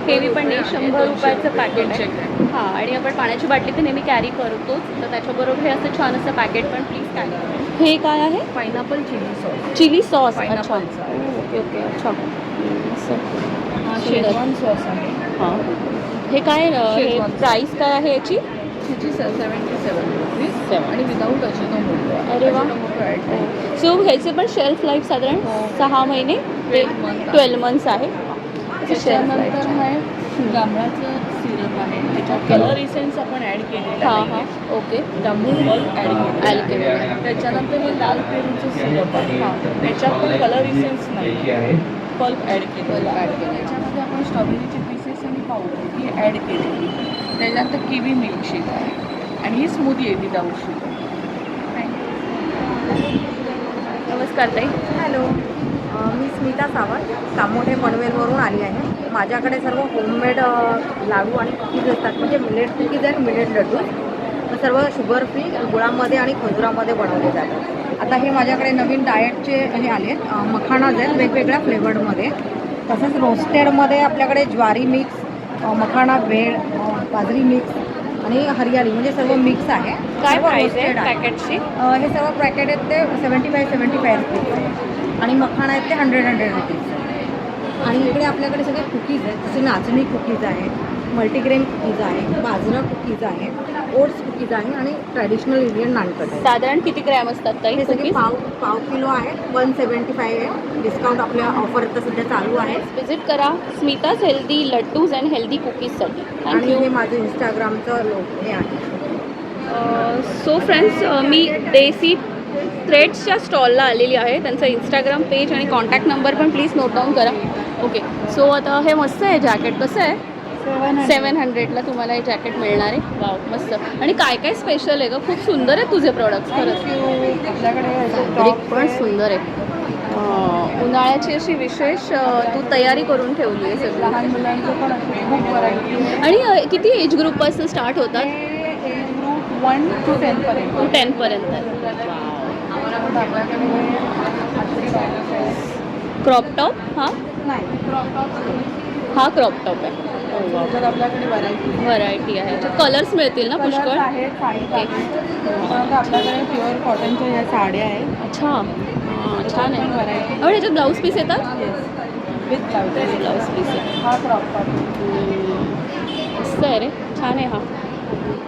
हेवी पण नाही. 100 रुपयाचं पॅकेट आहे. हां, आणि आपण पाण्याची बाटली तर नेहमी कॅरी करतोच, तर त्याच्याबरोबर हे असं छान असं पॅकेट पण प्लीज कॅरी करा. हे काय आहे? Pineapple chilli sauce. Chilli sauce. अच्छा, पायनॅपलचा. Okay okay. अच्छा, मस्त. हा सुंदर. शेजवान सॉस आहे. हां, हे काय शेजवान. प्राईस काय आहे याची? ह्याची 77 रुपीज आणि विदाऊट अजिनोमोटो. अरे वा. अजिनोमोटो ॲड केलं. सो ह्याचे पण शेल्फ लाईफ साधारण हो. 6 महिने ते 12 months. 12 मंथ्स आहे. त्याच्यानंतर आहे जांभळाचं सिरप आहे. त्याच्यात कलर इसेन्स आपण ॲड केलेलं हां आहे. हां, ओके. जांभूळ पल्प ॲड ॲड केलेलं आहे. त्याच्यानंतर हे लाल पेरूचं सिरप आहे. त्याच्यात पण कलर इसेन्स नाही, पल्प ॲड केलेलं आहे. त्याच्यामध्ये आपण स्ट्रॉबेरीचे पीसेस आणि पावडर ही ॲड केलेली. त्याच्यानंतर किवी मिल्कशेक आहे आणि ही स्मूदी आहे विदाऊट शुगर. नमस्कार ताई. हॅलो, मी स्मिता सावंत कामोठे पनवेलवरून आली आहे. माझ्याकडे सर्व होममेड लाडू आणि कुकीज असतात, म्हणजे मिलेट कुकीज आणि मिलेट लड्डू सर्व शुगर फ्री गुळामध्ये आणि खजुरामध्ये बनवले जातात. आता हे माझ्याकडे नवीन डाएटचे हे आले मखाणाज आहेत वेगवेगळ्या फ्लेवर्डमध्ये. तसंच रोस्टेडमध्ये आपल्याकडे ज्वारी मिक्स, मखाणा भेळ, बाजरी मिक्स आणि हरियाली म्हणजे सर्व मिक्स आहे. काय सर्व प्राईस आहे roasted आहे. पॅकेटची? हे सर्व पॅकेट आहेत ते 75 रुपीज आणि मखाणा आहेत ते 100 रुपीज. आणि इकडे आपल्याकडे सगळे कुकीज आहेत, जसे नाचणी कुकीज आहे, मल्टीग्रेन कुकीज आहे, बाजरा कुकीज आहे, ओट्स कुकीज आहे आणि ट्रॅडिशनल इंडियन नानकट आहे. साधारण किती ग्रॅम असतात ताई हे सगळे कुकीज? पाव किलो आहे. 175 आहे. डिस्काउंट आपल्या ऑफर तर सध्या चालू आहे. विजिट करा Smita's healthy laddoos and healthy कुकीजसाठी. आणि थँक्यू. हे माझं इंस्टाग्रामचं हे आहे. सो फ्रेंड्स, मी देसी थ्रेड्सच्या स्टॉलला आलेली आहे. त्यांचं इंस्टाग्राम पेज आणि कॉन्टॅक्ट नंबर पण प्लीज नोट डाऊन करा. ओके. सो आता हे मस्त आहे जॅकेट. कसं आहे? 700ला तुम्हाला हे जॅकेट मिळणार आहे. वाव, मस्त. आणि काय काय स्पेशल आहे गं? खूप सुंदर आहे तुझे प्रोडक्ट्स खरंच. आपल्याकडे फॅब्रिक पण सुंदर आहे. उन्हाळ्याची अशी विशेष तू तयारी करून ठेवली आहे सगळी. लहान मुलांचं पण असं खूप व्हरायटी. आणि किती एज ग्रुपपासून स्टार्ट होतात? एज ग्रुप 1 to 10 पर्यंत. 10 पर्यंत. आपल्याकडे क्रॉप टॉप. हां, नाही क्रॉप टॉप्स हा क्रॉप टॉप आहे. त्याच्यात आपल्याकडे व्हरायटी व्हरायटी आहे. कलर्स मिळतील ना पुष्कळ? आहेत. साडी त्यानंतर आपल्याकडे प्युअर कॉटनच्या ह्या साड्या आहेत. अच्छा, हां, छान आहे. व्हरायटी आणि ह्याच्यात ब्लाऊज पीस येतात? With blouse. ब्लाऊज पीस आहे. हा क्रॉप टॉप. मस्त आहे रे, छान आहे हा.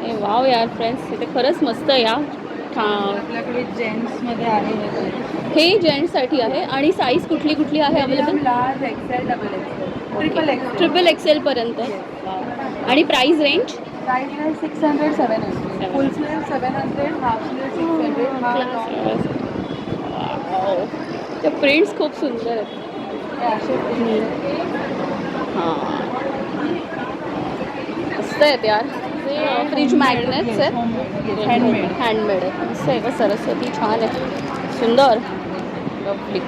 ए वाव यार फ्रेंड्स, इथे खरंच मस्त आहे या. आपल्याकडे जेंट्समध्ये आहे हे जेंट्ससाठी आहे. आणि साईज कुठली कुठली आहे available? Large, XL, double XL, triple XL. Triple XL पर्यंत. आणि प्राईस रेंज? प्राईस आहे 600, 700. Full sleeve 700, half sleeve 600. ते प्रिंट्स खूप सुंदर आहेत. हां मस्त आहेत यार. फ्रीज मॅग्नेट्स आहेत, हँडमेड आहे. मस्त आहे का सरस्वती, छान आहे, सुंदर, लवली.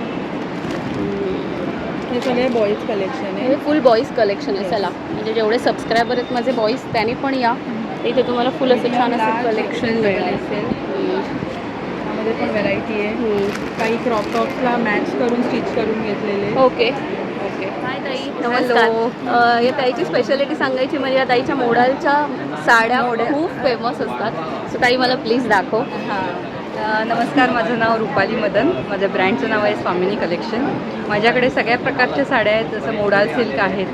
हे सगळे बॉईज कलेक्शन आहे. हे फुल बॉईज कलेक्शन आहे. चला म्हणजे जेवढे सबस्क्रायबर आहेत माझे बॉईज त्यांनी पण या, इथे तुम्हाला फुल असं छान असं कलेक्शन मिळेल. त्यामध्ये पण व्हरायटी आहे. काही क्रॉप टॉप्सला मॅच करून स्टिच करून घेतलेले. Okay okay. हाय ताई, नमस्कार. या ताईची स्पेशालिटी सांगायची म्हणजे या ताईच्या मोडालच्या साड्या खूप फेमस असतात. सो ताई मला प्लीज दाखव. नमस्कार, माझं नाव रुपाली मदन. माझ्या ब्रँडचं नाव आहे स्वामिनी कलेक्शन. माझ्याकडे सगळ्या प्रकारच्या साड्या आहेत, जसं मोडाल सिल्क आहेत,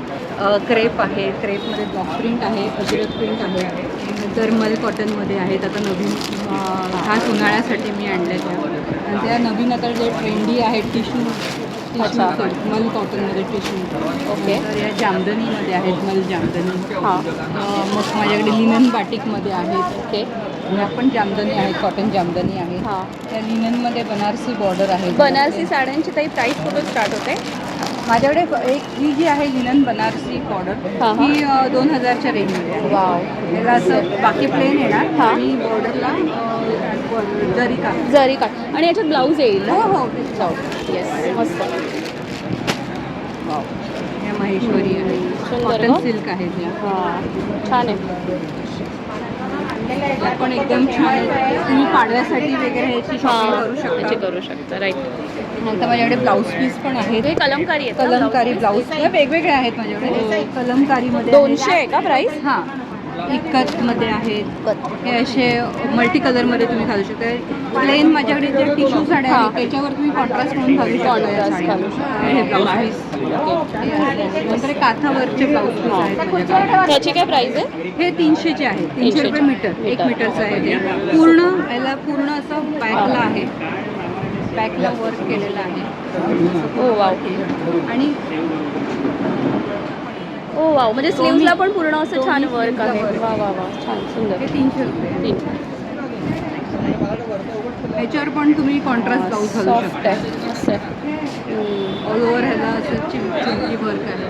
क्रेप आहे, क्रेपमध्ये ब्लॉक प्रिंट आहे, अजरक प्रिंट आहे, नंतर मल कॉटनमध्ये आहेत. आता नवीन खास उन्हाळ्यासाठी मी आणल्या त्या. आणि त्या नवीन आता जे ट्रेंडी आहेत टिश्यू मल कॉटनमध्ये टिश्यू. ओके. तर या जामदनीमध्ये आहेत, मल जामदनी. हां मग माझ्याकडे लिनन बाटिकमध्ये आहेत. ओके. ह्या पण जामदनी आहेत, कॉटन जामदनी आहे. हां त्या लिननमध्ये बनारसी बॉर्डर आहे. बनारसी साड्यांची ताई प्राईस कुठून स्टार्ट होते? माझ्याकडे एक ही जी आहे लिनन बनारसी बॉर्डर हां, हां. ही 2000च्या रेंजमध्ये आहे. वाव, त्याला असं बाकी प्लेन येणार हां. आणि बॉर्डरला जरी का जरी काट आणि याच्यात ब्लाऊज येईल. हो हो येस, मस्त, या महेश्वरी आहे, सुंदर कॉटन गं. सिल्क आहे त्या. हां छान आहे. त्या पण एकदम छान आहे. तुम्ही पाडव्यासाठी वगैरे ह्याची शॉपिंग हां करू याची शकता. करू शकता. राईट. नंतर माझ्याकडे ब्लाऊज पीस पण आहेत. हे कलमकारी आहेत ना कलमकारी ब्लाऊज ब्लाऊज वेगवेगळे आहेत माझ्याकडे. कलमकारीमध्ये 200 आहे का प्राईस? हां इक्कतमध्ये आहेत. हे असे मल्टी कलरमध्ये तुम्ही घालू शकता. प्लेन माझ्याकडे जे टिश्यू साड्या आहेत त्याच्यावर तुम्ही कॉन्ट्रास्ट म्हणून घालू शकता. Contrast घालू शकता. हे ब्लाऊज पीस. नंतर काथावरचे ब्लाऊज पीस आहेत माझ्याकडे. त्याची काय प्राईस आहे? हे 300चे आहे. 300 रुपये मीटर. 1 मीटरचं आहे ते. पूर्ण असं बॅकला आहे. बॅकला वर्क केलेलं आहे. ओ वाव. आणि ओ वाव, म्हणजे स्लीव्हला पण पूर्ण असं छान वर्क आहे. वा वा वा, छान सुंदर. हे 300 रुपये. ह्याच्यावर पण तुम्ही कॉन्ट्रास्ट ब्लाऊज घालू सॉफ्ट शकता. आहे, मस्त आहे. ऑल ओव्हर ह्याला असं चिमची वर्क आहे.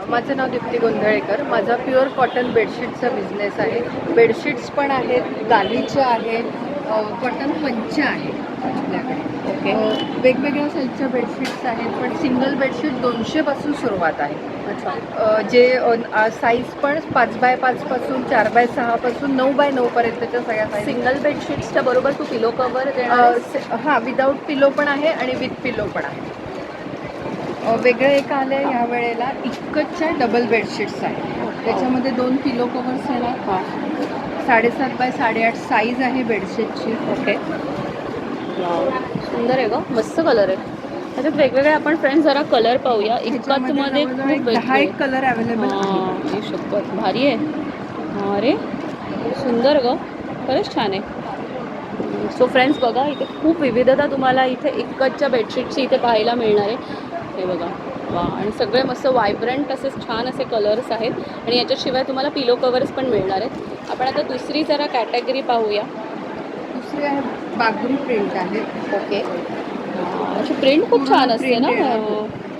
माझं नाव दीप्ती गोंधळेकर. माझा प्युअर कॉटन बेडशीटचा बिझनेस आहे. बेडशीट्स पण आहेत, गालीच्या आहेत, कॉटन पंच्या आहेत आपल्याकडे. ओके. वेगवेगळ्या साईजच्या बेडशीट्स आहेत, पण सिंगल बेडशीट 200पासून सुरुवात आहे. अच्छा. जे साईज पण 5x5 पासून 4x6 पासून 9x9 पर्यंतच्या सगळ्या साईज. सिंगल बेडशीट्सच्या बरोबर तू पिलो कवर देणार? हां, विदाऊट पिलो पण आहे आणि विथ पिलो पण आहे. वेगळं एक आलं आहे ह्या वेळेला, इक्कतच्या डबल बेडशीट्स आहेत. त्याच्यामध्ये 2 पिलो कवर्स येणार. हां 7.5x8.5 साईज आहे बेडशीटची. ओके. सुंदर आहे गं, मस्त कलर आहे. त्याच्यात वेगवेगळे आपण फ्रेंड्स जरा कलर पाहूया. इतकतमध्ये खूप 10 एक कलर अवेलेबल आहे. ही शपथ भारी आहे. अरे सुंदर गं, खरंच छान आहे. सो फ्रेंड्स बघा, इथे खूप विविधता तुम्हाला इथे इक्कतच्या बेडशीटची इथे पाहायला मिळणार आहे. हे बघा, वा, आणि सगळे मस्त व्हायब्रंट असे छान असे कलर्स आहेत. आणि याच्याशिवाय तुम्हाला पिलो कवर्स पण मिळणार आहेत. आपण आता दुसरी जरा कॅटेगरी पाहूया. दुसरी आहे बागरी प्रिंट आहे. ओके. अशी प्रिंट खूप छान असते ना.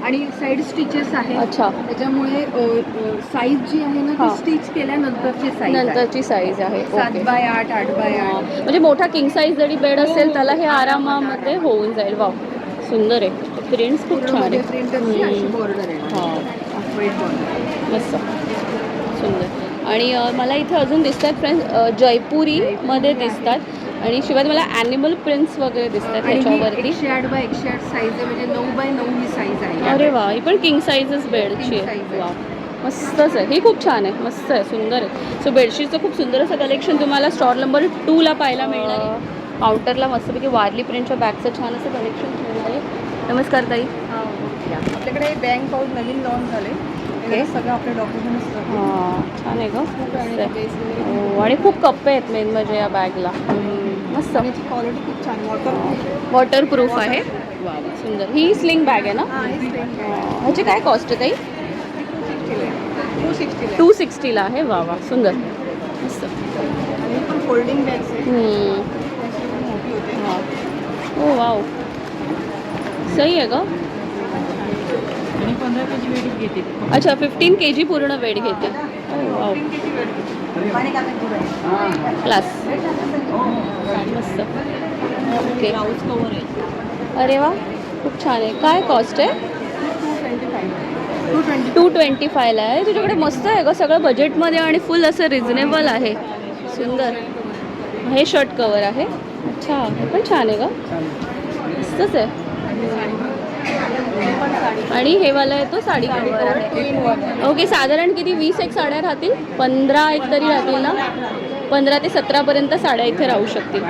आणि साईड स्टिचेस आहे. अच्छा. त्याच्यामुळे साईज जी आहे ना हां. ती स्टिच केल्यानंतरची साईज नंतरची साईज आहे. 7x8 8x8. म्हणजे मोठा किंग साईज जरी बेड असेल त्याला हे आरामामध्ये होऊन जाईल. वाव, सुंदर आहे. प्रिंट्स खूप छान आहे. प्रिंट अशी बॉर्डर आहे. हां व्हाईट बॉर्डर. मस्त सुंदर. आणि मला इथे अजून दिसत आहेत फ्रेंड्स, जयपुरीमध्ये दिसतात. आणि शिवाय मला ॲनिमल प्रिंट्स वगैरे दिसतात त्याच्यावरती. 108x108 साईज आहे, म्हणजे 9x9 ही साईज आहे. अरे वा, ही पण किंग साईजच बेडची King आहे. size आहे. वा, मस्तच आहे. ही खूप छान आहे, मस्त आहे, सुंदर आहे. सो बेडशीटचं खूप सुंदर असं कलेक्शन तुम्हाला स्टॉल नंबर 2ला पाहायला मिळणार आहे. काउंटरला मस्तपैकी वारली प्रिंटच्या बॅगचं छान असं कलेक्शन मिळणार आहे. नमस्कार ताई. आपल्याकडे बँक पाऊस नवीन लॉन्च झाले. सगळं आपले डॉक्युमेंट्स. हां छान आहे गं, मस्त आहे. हो, आणि खूप कप्पे आहेत मेन म्हणजे या बॅगला. मस्त. क्वालिटी खूप छान, वॉटरप्रूफ आहे. वा, सुंदर. ही स्लिंग बॅग आहे ना. ह्याची काय कॉस्ट आहे ताई? 260ला आहे. वा वा, सुंदर, मस्त. फोल्डिंग बॅग्स आहे. हां. हो वाव, सही आहे का? आणि 15 kg वेट घेते. अच्छा 15 kg पूर्ण वेट घेते. क्लास मस्त. ओके ब्लाऊज कवर आहे. अरे वा खूप छान आहे. काय कॉस्ट आहे? 225ला आहे. तुझ्याकडे मस्त आहे का? सगळं बजेटमध्ये आणि फुल असं रिझनेबल आहे. सुंदर. हे शर्ट कवर आहे. अच्छा हे पण छान आहे का? मस्तच आहे. आणि हे वाला आहे तो साडी कवर आहे. ओके साधारण किती 20 एक साड्या राहतील? 15 एक तरी राहतील ना? 15 ते 17पर्यंत साड्या इथे राहू शकतील.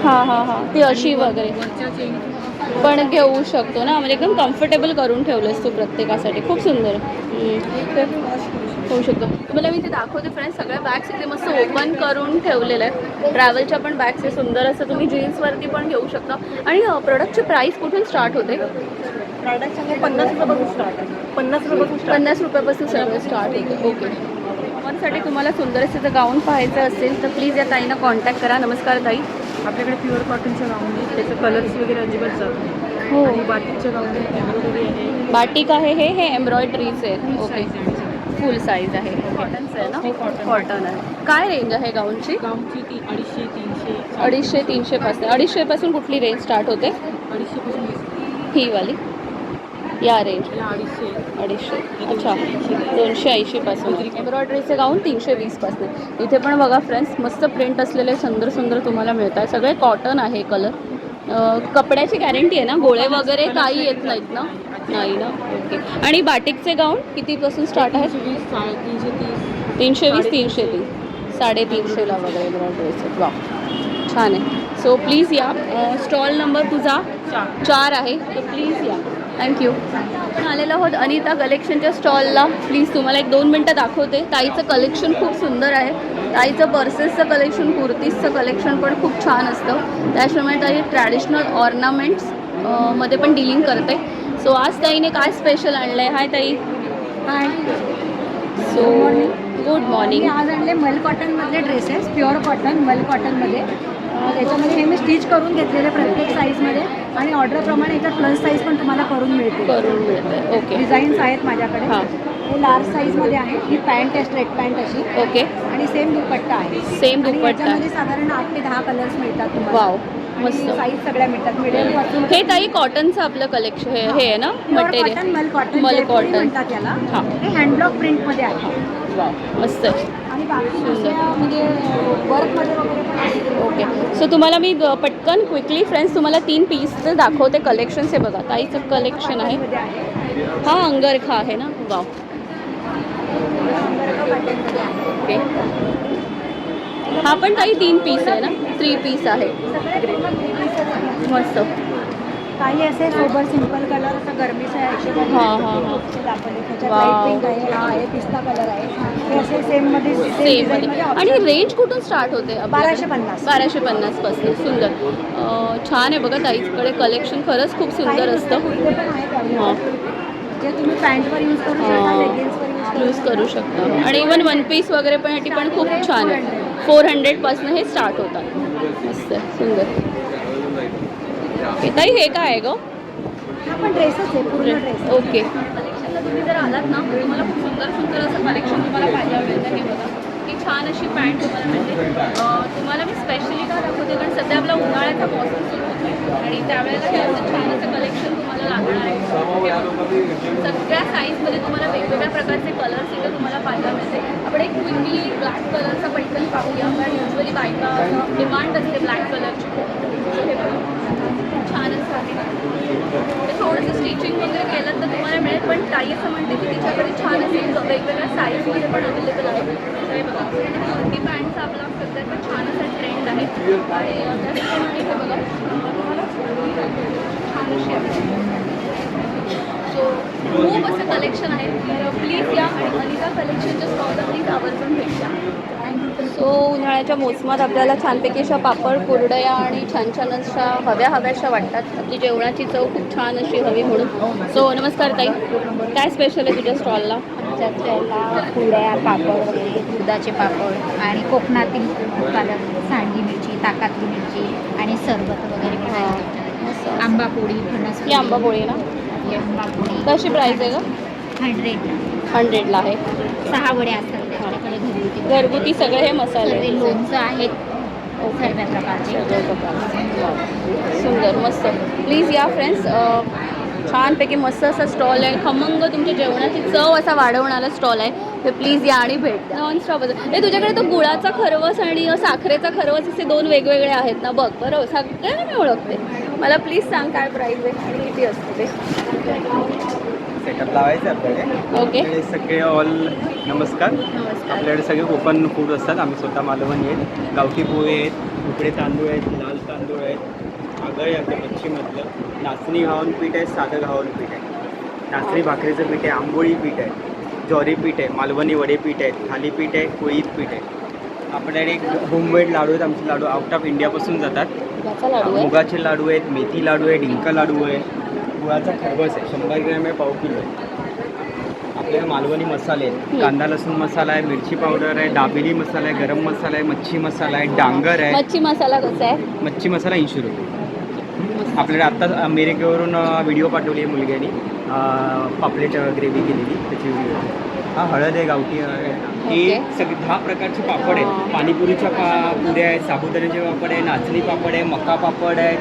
हां हां हां ती अशी वगैरे पण घेऊ शकतो ना, म्हणजे एकदम कम्फर्टेबल करून ठेवलंस तू प्रत्येकासाठी. खूप सुंदर होऊ शकतो. तुम्हाला मी ते दाखवते फ्रेंड्स. सगळ्या बॅग्स इथे मस्त ओपन करून ठेवलेलं आहे. ट्रॅव्हलच्या पण बॅग्स आहे सुंदर असं. तुम्ही जीन्सवरती पण घेऊ शकता. आणि प्रोडक्टची प्राईस कुठून स्टार्ट होते? 50 रुपयापासून सर्व स्टार्ट होते. ओके. साठी तुम्हाला सुंदर असं गाऊन पाहायचं असेल तर प्लीज या ताईंना कॉन्टॅक्ट करा. नमस्कार ताई. आपल्याकडे प्युअर कॉटनचे गाऊन आहे, त्याचे कलर्स वगैरे अजिबात जात नाही. हो आणि बाटिकचे गाऊन आहे, एम्ब्रॉयडरी आहे. बाटिक आहे हे एम्ब्रॉयडरीज आहे. ओके फुल साईज आहे. कॉटनचं आहे ना? कॉटन आहे. काय रेंज आहे गाऊनची? गाऊनची 250, 300. 250, 300पासून. 250पासून कुठली रेंज स्टार्ट होते? 250पासून ही वाली या रेंज 250. अच्छा 280पासून. एम्ब्रॉयडरीचे गाऊन 320पासून. इथे पण बघा फ्रेंड्स मस्त प्रिंट असलेले सुंदर सुंदर तुम्हाला मिळतात. सगळे कॉटन आहे कलर. कपड्याची गॅरंटी आहे ना? गोळे वगैरे काही येत नाहीत ना? नाही ना? ओके. आणि बाटिकचे गाऊन कितीपासून स्टार्ट आहे? 320, 330, 350ला वगैरे एम्ब्रॉयडरीचे. वा छान आहे. सो प्लीज या. स्टॉल नंबर तुझा 4 आहे तर प्लीज या. थँक्यू. आपण आलेलो आहोत अनिता कलेक्शनच्या स्टॉलला. प्लीज तुम्हाला 1-2 मिनटं दाखवते. ताईचं कलेक्शन खूप सुंदर आहे. ताईचं पर्सेसचं कलेक्शन, कुर्तीजचं कलेक्शन पण खूप छान असतं. त्याच्यामुळे ताई ट्रॅडिशनल ऑर्नामेंट्स मध्ये पण डीलिंग करते. सो आज ताईने काय स्पेशल आणलं आहे? हाय ताई. हाय. So good morning. मी आज आणले मल कॉटनमधले ड्रेसेस, प्युअर कॉटन मल कॉटनमध्ये. त्याच्यामध्ये हे मी स्टिच करून घेतलेले प्रत्येक साईजमध्ये आणि ऑर्डरप्रमाणे याच्यात प्लस साईज पण तुम्हाला करून मिळते. ओके. डिझाईन्स आहेत माझ्याकडे. हां हे लार्ज साईजमध्ये आहे. ही पॅन्ट आहे स्ट्रेट पॅन्ट अशी. ओके. आणि सेम दुपट्टा आहे. सेम आणि दुपट्टा. याच्यामध्ये साधारण 8 ते 10 कलर्स मिळतात तुम्हाला. वाव मस्त. साईज सगळ्या मिळतात मिडियम पासून. हे ताई कॉटनचं आपलं कलेक्शन हे आहे ना? मटेरियल कॉटन मल कॉटन मल जयपुरी कॉटन म्हणतात याला. हां. हे हँडब्लॉक प्रिंटमध्ये आहे. वाव मस्त आहे. आणि बाकी दुसऱ्या म्हणजे वर्कमध्ये वगैरे पण आहे. ओके. सो तुम्हाला मी पटकन क्विकली फ्रेंड्स तुम्हाला 3 पीसचं दाखवते. कलेक्शन्स हे बघा ताईचं कलेक्शन आहे. हा अंगरखा आहे ना? वाव. ओके. हा पण ताई 3 पीस आहे ना? 3 पीस आहे. मस्त. काही असे सोबर सिंपल कलर असं गरमीचं आहे हिशोबाने हां हां हां. दाखवले. त्याच्यात वाव. लाईट पिंक आहे, हा आहे पिस्ता कलर आहे. हे असे सेममध्ये सेम आणि रेंज कुठून स्टार्ट होते? 1250. 1250पासून. सुंदर छान आहे बघा ताईकडे कलेक्शन. खरंच खूप सुंदर असतं. कुर्ते पण आहेत हां जे तुम्ही पॅन्टवर यूज करू शकता, लेगिन्सवर यूज करू शकता. आणि इवन 1 पीस वगैरे पण ह्याची पण खूप छान आहे. 400पासून हे स्टार्ट होतात. मस्त सुंदर. ताई हे काय आहे गं? हा पण ड्रेसच आहे, पूर्ण ड्रेस. ओके. कलेक्शनला तुम्ही जर आलात ना तुम्हाला खूप सुंदर सुंदर असं कलेक्शन तुम्हाला पाहायला मिळतं. हे बघा की छान अशी पॅन्ट तुम्हाला मिळते. तुम्हाला मी स्पेशली का दाखवते कारण सध्या आपला उन्हाळ्याचा मौसम सुरू होतो आहे आणि त्यावेळेला हे असं छान असं कलेक्शन तुम्हाला लागणार आहे. सगळ्या साईजमध्ये तुम्हाला वेगवेगळ्या प्रकारचे कलर्स इथे तुम्हाला पाहायला मिळते. आपण एक क्विकली ब्लॅक कलरचा पैठण पाहूया कारण युजली बायका डिमांड असते ब्लॅक कलरची. हे बघा छान असं आहे. ते थोडंसं स्टिचिंग वगैरे केलं तर तुम्हाला मिळेल. पण ताई असं म्हणते की तिच्याकडे छान असे वेगवेगळ्या साईजमध्ये पण अवेलेबल आहे. हे बघा कुर्ती पॅन्टचा आपला सध्याचा छान असा ट्रेंड आहे. आणि त्याचप्रमाणे हे बघा छान अशी आहे. सो खूप असं कलेक्शन आहे. तर प्लीज या आणि अनिता कलेक्शनच्या स्टॉलला प्लीज आवर्जून भेट द्या. सो उन्हाळ्याच्या मोसमात आपल्याला छानपैकी अशा पापड कुरडया आणि छान छान अशा हव्याशा वाटतात. आपली जेवणाची चव खूप छान अशी हवी म्हणून. सो नमस्कार ताई. काय स्पेशल आहे तुझ्या स्टॉलला? त्याला कुरड्या पापड वगैरे, दुधाचे पापड आणि कोकणातील पालक, सांडगी मिरची, ताकातली मिरची आणि सरबत वगैरे पण आहे. आंबा पोळी, फणस ही आंबा पोळी ना, पोळी, कशी प्राईस आहे ग? 100ला आहे. 6 वड्या असतात त्याच्याकडे घरगुती. घरगुती सगळे हे मसाले सर्व लोणचं आहेत सर्व प्रकारचे. सुंदर मस्त. प्लीज या फ्रेंड्स, छानपैकी मस्त असा स्टॉल आहे. खमंग तुमच्या जेवणाची चव असा वाढवणारा स्टॉल आहे. तर प्लीज या आणि भेट द्या. Non stop. हे तुझ्याकडे तो गुळाचा खरवस आणि साखरेचा खरवस असे 2 वेगवेगळे आहेत ना, बघ बरोबर सगळे मी ओळखते. मला प्लीज सांग काय प्राईस आहे आणि किती असते ते. सेटअप लावायचं आहे आपल्याकडे. ओके. आपल्याकडे सगळे ऑल नमस्कार. नमस्कार. आपल्याकडे सगळे ओपन फूड असतात. आम्ही स्वतः मालवणी आहेत. गावठी पोहे आहेत, उकडे तांदूळ आहेत, लाल तांदूळ आहेत, आगळ आहे आपलं मच्छीमधलं, नाचणी घावन पीठ आहे, साधं घावन पीठ आहे, नाचणी भाकरीचं पीठ आहे, आंबोळी पीठ आहे, ज्वारी पीठ आहे, मालवणी वडे पीठ आहेत, थालीपीठ आहे, कोळीत पीठ आहे. आपल्याकडे होममेड लाडू आहेत. आमचे लाडू आउट ऑफ इंडियापासून जातात. लाडू आहे. मुगाचे लाडू आहेत, मेथी लाडू आहे, डिंक लाडू आहे, गुळाचा खरबस आहे, 100 ग्रॅम आहे, पाव किलो आहे. आपल्याकडे मालवणी मसाले आहेत. कांदा लसूण मसाला आहे, मिरची पावडर आहे, दाबेली मसाला आहे, गरम मसाला आहे, मच्छी मसाला आहे, डांगर आहे. मच्छी मसाला कसा आहे? मच्छी मसाला 80 रुपये. आपल्याकडे आत्ता अमेरिकेवरून व्हिडिओ पाठवली आहे मुलग्यानी, पापलेट ग्रेव्ही केलेली त्याची व्हिडिओ. हा हळद आहे, गावठी हळद आहे. हे सगळे 10 प्रकारचे पापड आहेत. पाणीपुरीच्या पुऱ्या आहेत, साबुदाण्याचे पापड आहे, नाचणी पापड आहे, मका पापड आहे,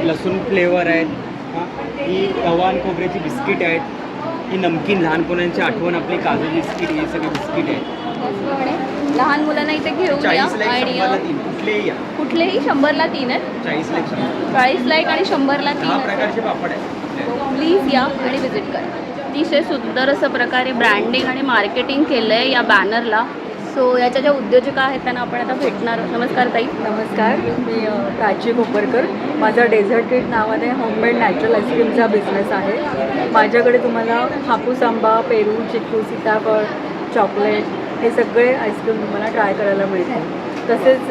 लसूण फ्लेवर आहेत. ही रवा आणि खोबऱ्याची बिस्किट आहेत. ही नमकीन लहानपणांची आठवण आपली काजू बिस्किट, हे सगळे बिस्किट आहेत. लहान मुलांना इथे घेऊन या 40ला आणि 100ला 3 कुठलेही या. कुठलेही 100ला 3 आहेत. 40ला 100. 40ला 1 आणि 100ला 3 10 आहेत. प्रकारचे पापड आहेत. प्लीज या आणि विजिट करा. अतिशय सुंदर असं प्रकारे ब्रँडिंग आणि मार्केटिंग केलं आहे या बॅनरला. सो याच्या ज्या उद्योजिका आहेत त्यांना आपण आता भेटणार. नमस्कार ताई. नमस्कार, मी प्राची कोपरकर. माझा डेझर्ट ट्रीट नावाने होममेड नॅचरल आईस्क्रीमचा बिझनेस आहे. माझ्याकडे तुम्हाला हापूस आंबा, पेरू, चिक्कू, सीताफळ, चॉकलेट हे सगळे आईस्क्रीम तुम्हाला ट्राय करायला मिळतील. तसेच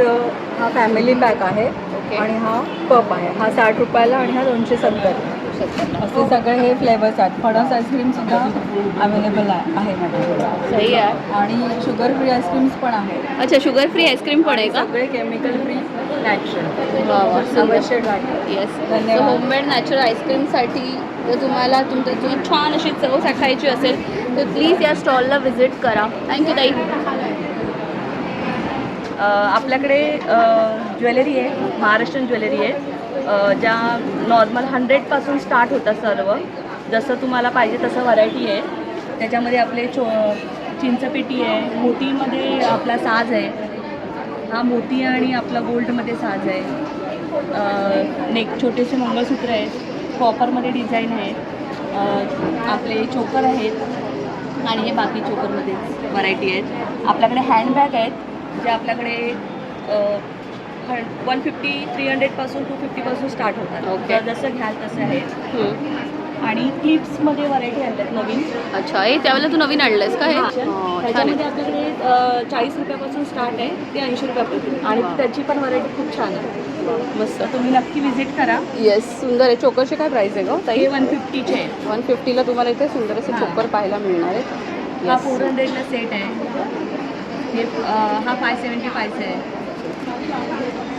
हा फॅमिली पॅक आहे आणि हा कप आहे. हा 60 रुपयाला आणि हा 270. असे सगळे हे फ्लेवर्स आहेत. फणस आईस्क्रीमसुद्धा अवेलेबल आहे माझ्याकडे. सही आहे. आणि शुगर फ्री आईस्क्रीम्स पण आहे. अच्छा, शुगर फ्री आईस्क्रीम पण आहे का? सगळे केमिकल फ्री नॅचरल. अवश्य ट्राय. येस. धन्यवाद. होममेड नॅचरल आईस्क्रीमसाठी जर तुम्हाला तुम्ही छान अशी चव चाखायची असेल तर प्लीज या स्टॉलला व्हिजिट करा. थँक्यू ताई. आपल्याकडे ज्वेलरी आहे, महाराष्ट्रीयन ज्वेलरी आहे, ज्या नॉर्मल 100पासून स्टार्ट होतात सर्व. जसं तुम्हाला पाहिजे तसं व्हरायटी आहे. त्याच्यामध्ये आपले चिंचपेटी आहे, मोतीमध्ये आपला साज आहे, हा मोती आणि आपला गोल्डमध्ये साज आहे, नेक छोटेसे मंगळसूत्र आहेत, कॉपरमध्ये डिझाईन आहेत, आपले चोकर आहेत आणि हे बाकी चोकरमध्ये व्हरायटी आहेत. आपल्याकडे हँडबॅग आहेत जे आपल्याकडे 150-300पासून 250पासून स्टार्ट होतात. ओके. जसं घ्याल तसं आहे. आणि क्लिप्समध्ये व्हरायटी आणल्यात नवीन. अच्छा, हे त्यावेळेला तू नवीन आणलंयस का हे? त्याच्यामध्ये आपल्याकडे 40 रुपयापासून स्टार्ट आहे ते 80 रुपयापासून. आणि त्याची पण व्हरायटी खूप छान आहे. मस्त. तुम्ही नक्की विजिट करा. येस, सुंदर आहे. चोकरचे काय प्राईस आहे गं ताई? हे 150चे आहे. 150ला तुम्हाला इथे सुंदर असे चोकर पाहायला मिळणार आहेत. हा 400ला सेट आहे. हे हा 575चा आहे.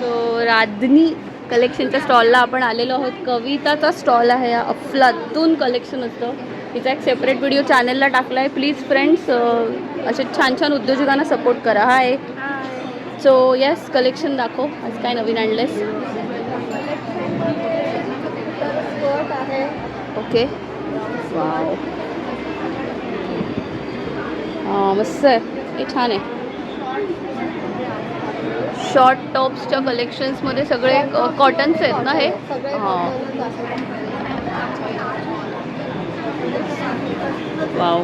सो राधनी कलेक्शनच्या स्टॉलला आपण आलेलो आहोत. कविताचा स्टॉल आहे. अफलातून कलेक्शन असतं. तिचा एक सेपरेट व्हिडिओ चॅनलला टाकला आहे. प्लीज फ्रेंड्स असे छान छान उद्योजकांना सपोर्ट करा. हाय. सो येस, कलेक्शन दाखव. आज काय नवीन आणलंयस? ओके. वाव, मस्त आहे. हे छान आहे. शॉर्ट टॉप्सच्या कलेक्शन्समध्ये सगळे कॉटन्स आहेत ना हे? हां. वाव,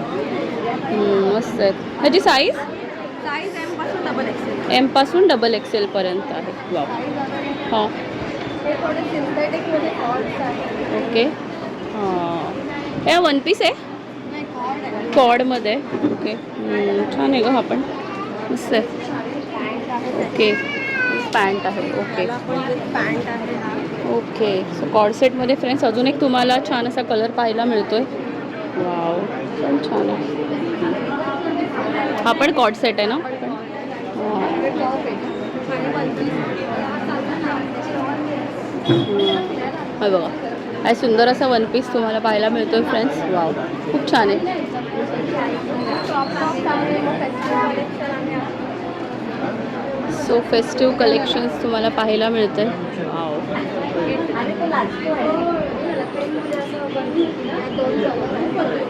मस्त आहेत. ह्याची साईज एमपासून डबल एक्सेल पर्यंत आहे. वाव. हां. ओके. हां, हे 1 पीस आहे, कॉडमध्ये. ओके, छान आहे गं. हा पण मस्त आहे. ओके, पॅन्ट आहे. ओके, पॅन्ट आहे. ओके. सो कॉर्ड सेटमध्ये फ्रेंड्स अजून एक तुम्हाला छान असा कलर पाहायला मिळतोय. वाव, पण छान आहे. हा पण कॉर्ड सेट आहे ना? हे बघा, हा सुंदर असा वन पीस तुम्हाला पाहायला मिळतोय फ्रेंड्स. वाव, खूप छान आहे. सो फेस्टिव्ह कलेक्शन्स तुम्हाला पाहायला मिळते. Wow,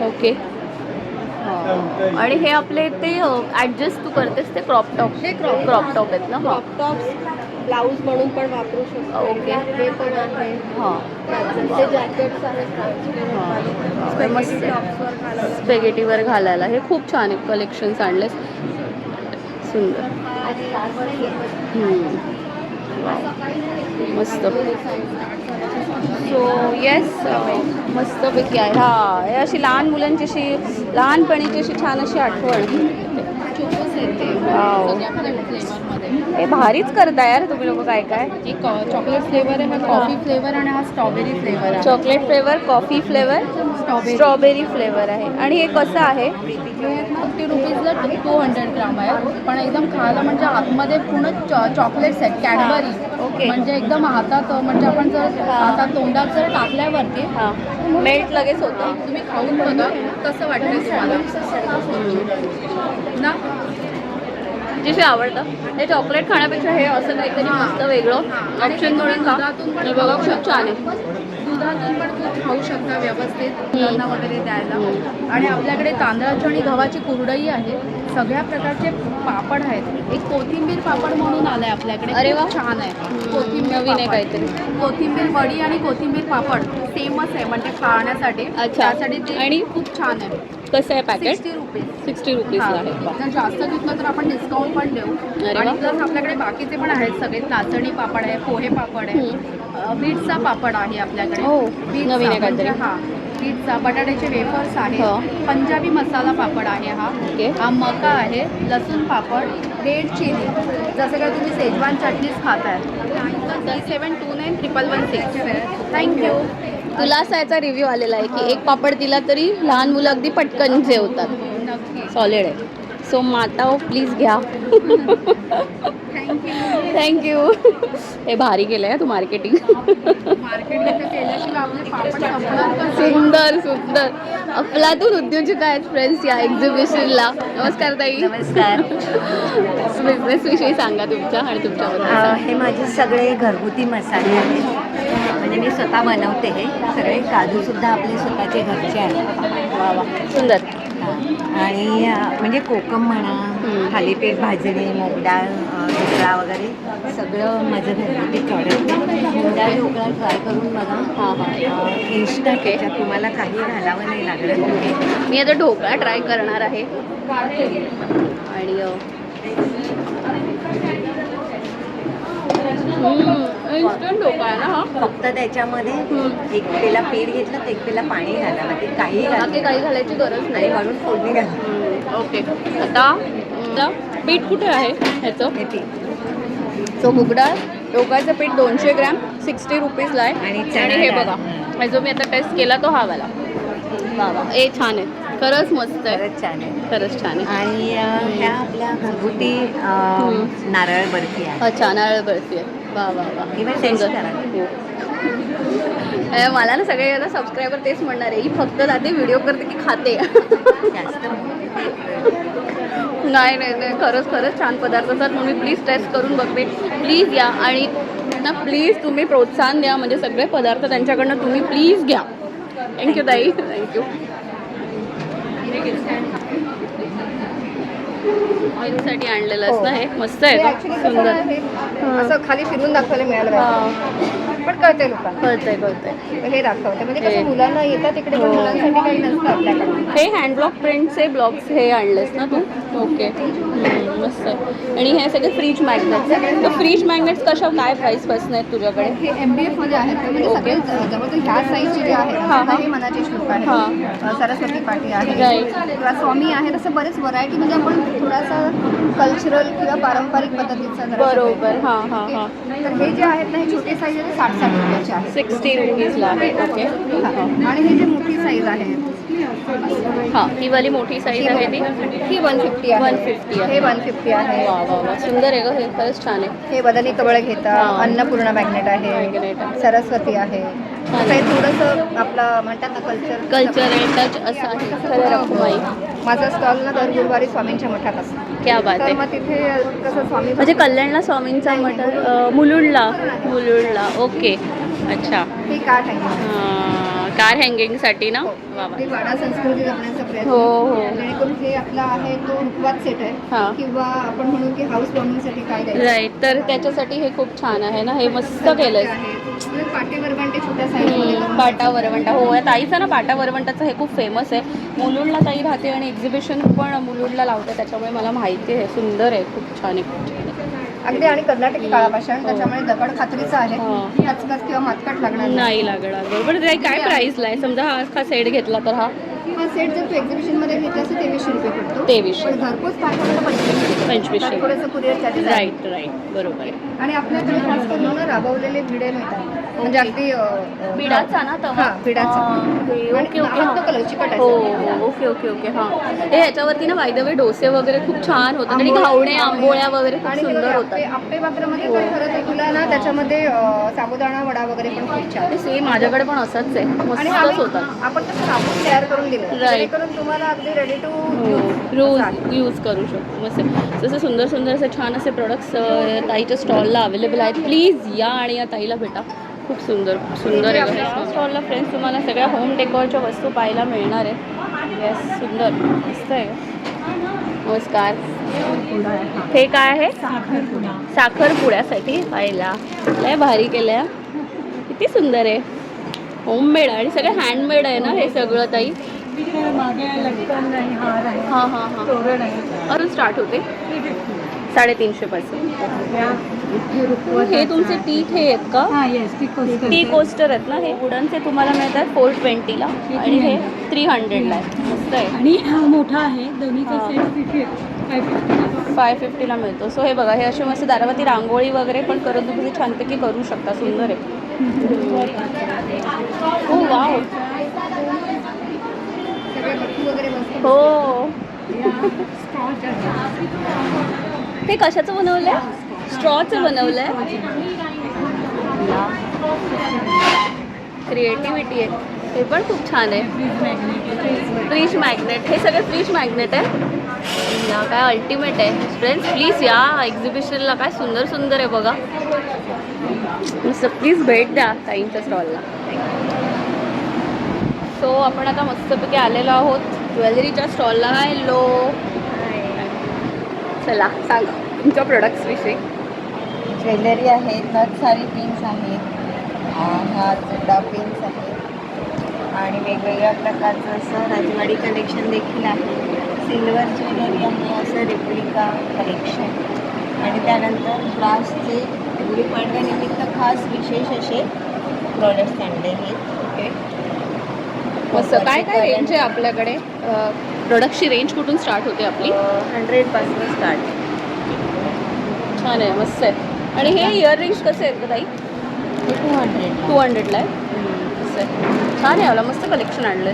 okay. आणि हे आपले ते ॲडजस्ट तू करतेस ते क्रॉप टॉप, हे क्रॉप टॉप आहेत ना? क्रॉप टॉप्स ब्लाऊज म्हणून पण वापरू शकतो. ओके. हे पण आहे. हां, ते जॅकेट्स आहेत मस्त टॉप्सवर घालायला. स्पेगेटीवर घालायला. हे खूप छान आहे, कलेक्शन्स आणलेस, सुंदर. मस्त. सो येस, मस्तपैकी आहे. हा, हे अशी लहान मुलांची अशी लहानपणीची अशी छान अशी आठवण. हे भारीच करता यार तुम्ही लोक. काय काय, एक चॉकलेट फ्लेवर आहे, हा कॉफी फ्लेवर आणि हा स्ट्रॉबेरी फ्लेवर आहे. Chocolate flavour, coffee flavour, strawberry flavour आहे. आणि हे कसं आहे? हे 50 रुपीजला 200 ग्राम आहे, पण एकदम खायला म्हणजे आतमध्ये पूर्ण चॉकलेट्स आहेत, कॅडबरी. ओके. म्हणजे एकदम हातात, म्हणजे आपण जर हातात तोंडात जर टाकल्यावरती हां, मेल्ट लगेच होतं. तुम्ही खाऊन बघा कसं वाटतं तुम्हाला ना. जे आवडतं हे चॉकलेट खाण्यापेक्षा हे असं काहीतरी मस्त वेगळं ऑप्शन म्हणून का. हे बघा, खूप छान आहे. दुधातून पण खूप खाऊ शकता व्यवस्थित मुलांना वगैरे द्यायला. आणि आपल्याकडे तांदळाची आणि गव्हाची कुरडई आहे. सगळ्या प्रकारचे पापड आहेत. एक कोथिंबीर पापड म्हणून आलं आहे आपल्याकडे. अरे वा, छान आहे. कोथिंबीर नवीन आहे पापड. काहीतरी. कोथिंबीर वडी आणि कोथिंबीर पापड सेमच आहे, म्हणजे खाण्यासाठी. अच्छा. त्यासाठी ते आणि खूप छान आहे. कसं आहे पॅकेट? 60 रुपीज. 60 रुपीजला आहे. जर जास्त घेतलं तर आपण डिस्काउंट पण देऊ. अरे वा. आणि प्लस आपल्याकडे बाकीचे पण आहेत सगळे. नाचणी पापड आहे, पोहे पापड आहे, बीटचा पापड आहे आपल्याकडे. हो, बीटचा, नवीन आहे काहीतरी. म्हणजे हा बीटचा, बटाट्याचे वेफर्स हो. आहे, पंजाबी मसाला पापड आहे हा. ओके. हा मका आहे, लसूण पापड, रेड चिली, जसं काय तुम्ही शेजवान चटणीच खाताय. 37291116. थँक्यू. तुला असा याचा रिव्ह्यू आलेला आहे की एक पापड दिला तरी लहान मुलं अगदी पटकन जेवतात. नक्की. सॉलिड आहे. सो माता हो, प्लीज घ्या. थँक्यू. हे भारी केलं आहे तू मार्केटिंग. मार्केटमध्ये केल्याशिवाय आपले पापड संपणार कसे? सुंदर सुंदर. अफलातून उद्योजक आहेत फ्रेंड्स या एक्झिबिशनला. नमस्कार ताई. नमस्कार. बिझनेस विषयी सांगा तुमच्या आणि तुमच्याबद्दल. हे माझे सगळे घरगुती मसाले आहेत. म्हणजे मी स्वतः बनवते. हे सगळे काजूसुद्धा आपले स्वतःचे घरचे आहेत. वा वा, सुंदर. आणि म्हणजे कोकम म्हणा, थालीपीठ, भाजणी, मूग डाळ, ढोकळा वगैरे सगळं माझं घरगुती प्रॉडक्ट आहे. मूग डाळ ढोकळा ट्राय करून बघा. हां हां, इन्स्टंट आहे, तुम्हाला काही घालावं नाही लागलं. मी आता ढोकळा ट्राय करणार आहे. आणि इन्स्टंट ढोकळा आहे ना हा? फक्त त्याच्यामध्ये एक पेला पीठ घेतलं तर एक पेला पाणी घालावं. ते काही बाकी काही घालायची गरज नाही. नाही म्हणून फोडणी घाला. ओके. आता पीठ कुठे आहे ह्याचं? हे पीठ सो मुगडाळ ढोकळ्याचं पीठ 200 ग्रॅम 60 रुपीजला आहे. आणि हे बघा, हा जो मी आता टेस्ट केला तो हा वाला. वा वा, ए छान आहे, खरंच मस्त आहे. खरंच छान आहे. खरंच छान आहे. आणि ह्या आपल्या घरगुती नारळ बर्फी आहे. अच्छा, नारळ बर्फी आहे. वा वा वा, इव्हन टेस्ट करा. हो. मला ना सगळे आता सबस्क्रायबर तेच म्हणणार आहे, ही फक्त जाते व्हिडिओ करते की खाते. जास्त नाही नाही नाही, खरंच खरंच छान पदार्थ असतात. म्हणून प्लीज टेस्ट करून बघते. प्लीज या आणि ना प्लीज तुम्ही प्रोत्साहन द्या. म्हणजे सगळे पदार्थ त्यांच्याकडनं तुम्ही प्लीज घ्या. थँक्यू ताई, थँक्यू. साठी आणलेलं ना हे मस्त आहे. सुंदर. असं खाली फिरून दाखवायला मिळालं पण कळतंय लोकांना. कळतंय. हे दाखवते म्हणजे कसं मुलांना येतात तिकडे पण मुलांसाठी काही नसतं आपल्याकडे. हे हँडब्लॉक प्रिंटचे ब्लॉक्स हे आणलेस ना तू? ओके, मस्त आहे. आणि हे सगळे फ्रीज मॅग्नेट्स. तर फ्रीज मॅग्नेट्स कशा काय प्राईसपासून आहेत तुझ्याकडे? हे MDF मध्ये आहेत. म्हणजे सगळे जवळजवळ ह्या साईजचे जे आहेत हे मनाचे श्लोक आहेत, सरस्वती पाठी आहे किंवा स्वामी आहेत. असं बरेच व्हरायटी म्हणजे आपण थोडासा कल्चरल किंवा पारंपरिक पद्धतीचा. बरोबर. हां हां हां. तर हे जे आहेत ना, हे छोटे साईज आहे 60-60 रुपयाचे आहे. 60 रुपीजला आहे. ओके. आणि हे जे मोठी साईज आहे हां, ही वाली मोठी साईज आहे ती 150 आहे. 150 आहे. हे 150 आहे. वा वा वा, सुंदर आहे गं, हे खरंच छान आहे. हे बदनी कबळ घेता. अन्नपूर्णा मॅग्नेट आहे. सरस्वती आहे. असं हे थोडंसं आपलं म्हणतात ना कल्चरल टच असं आहे खरं रखुमाई. माझा स्टॉल ना दर गुरुवारी स्वामींच्या मठात असतो. क्या बात तर आहे. मग तिथे कसं स्वामी म्हणजे कल्याणला स्वामींचा मठ मुलुंडला. ओके अच्छा. ही काठ आहे कार हँगिंगसाठी ना. वा वा. ते वाडा संस्कृती जपण्याचा प्रयत्न. हो, हो. जेणेकरून हे आपला आहे तो रुखवात सेट आहे किंवा आपण म्हणू की हाऊस वॉर्मिंगसाठी काय द्यायचं. राईट. तर त्याच्यासाठी हे खूप छान आहे ना. हे मस्त केलंय. पाटे वरवंटे छोट्या साईजमध्ये पाटा वरवंटा. हो या ताईचा ना पाटा वरवंटाचं हे खूप फेमस आहे. मुलुंडला ताई राहते आणि एक्झिबिशन पण मुलुंडला लावते, त्याच्यामुळे मला माहिती आहे. सुंदर आहे, खूप छान आहे, खूप छान आहे. अगदी. आणि कर्नाटकी काळापाषाण त्याच्यामुळे दगड खात्रीचा आहे. कचकच किंवा मातकट लागणार नाही लागणार. बरोबर. काय प्राइसला आहे समजा हा सेट घेतला तर हा सेट जर तू एक्झिबिशनमध्ये घेतला तर 2300 रुपये पडतो. 2300. पण घरपोच पाठवलं तर 2500. थोडंसं कुरिअर चार्जेस. राईट बरोबर आहे. आणि आपल्याकडे खास करून ना राबवलेले भिडे मिळतात. म्हणजे अगदी बिडाचा ना तवा. बिडाचा. ओके ओके कलर चिकट हो ओके ओके ओके हां. हे ह्याच्यावरती ना बाय द वे डोसे वगैरे खूप छान होतात आणि घावणे आंबोळ्या वगैरे खूप सुंदर होतात. आप्पे पात्रामध्ये पण खरं तर तुला ना त्याच्यामध्ये साबुदाणा वडा वगैरे पण खूप छान. सेम माझ्याकडे पण असंच आहे. आणि मस्तच होतात. आपण तसं कापून तयार करून दिलं जेणेकरून तुम्हाला अगदी रेडी टू यूज करू शकतो. मस्त जसं सुंदर सुंदर असे छान असे प्रोडक्ट्स ताईच्या स्टॉलला अवेलेबल आहेत. प्लीज या आणि या ताईला भेटा. खूप सुंदर आहे. या स्टॉलला फ्रेंड्स तुम्हाला सगळ्या होम डेकोरच्या वस्तू पाहायला मिळणार आहे. येस सुंदर मस्त आहे. नमस्कार. हे काय आहे? साखरपुड्यासाठी पाहिला. लय भारी केलं. किती सुंदर आहे. होममेड आणि सगळं हँडमेड आहे ना हे सगळं ताई. हां हां हां. अजून स्टार्ट होते 350 पासून. हे तुमचे टी हे आहेत का? टी कोस्टर आहेत ना हे वुडनचे तुम्हाला मिळतात 420ला आणि हे 300ला आहे. मस्त आहे. आणि हा मोठा आहे दोन्हीचा सेट 550ला मिळतो. सो हे बघा हे असे मस्त दारावरती रांगोळी वगैरे पण करून तुम्ही छानपैकी करू शकता. सुंदर आहे. हो वाव. हो. हे कशाचं बनवलंय? स्ट्रॉचं बनवलंय. क्रिएटिव्हिटी आहे. हे पण खूप छान आहे. Fridge magnet. हे सगळे फ्रीज मॅग्नेट आहे. काय अल्टिमेट आहे. फ्रेंड्स प्लीज या एक्झिबिशनला. काय सुंदर सुंदर आहे बघा. मस्त. प्लीज भेट द्या ताईंच्या स्टॉलला. सो आपण आता मस्तपैकी आलेलो आहोत ज्वेलरीच्या स्टॉलला. हॅलो. चला सांगा तुमच्या प्रोडक्ट्सविषयी. ज्वेलरी आहे, नथ साडी पिन्स आहेत, ह्या चुडा पिन्स आहेत आणि वेगवेगळ्या प्रकारचं असं राजवाडी कलेक्शन देखील आहे. सिल्वर ज्वेलरी आहे, असं रेप्लिका कलेक्शन आणि त्यानंतर ब्रासचे गुढीपाडव्यानिमित्त खास विशेष असे प्रॉडक्ट्स आणले आहेत. ओके. मस्त. काय काय रेंज आहे आपल्याकडे? प्रोडक्टची रेंज कुठून स्टार्ट होते आपली? 100पासून स्टार्ट. छान आहे, मस्त आहे. आणि हे इयररिंग्स कसे आहेत ताई? 200ला आहे. मस्त आहे. छान आहे. मला मस्त कलेक्शन आणलं.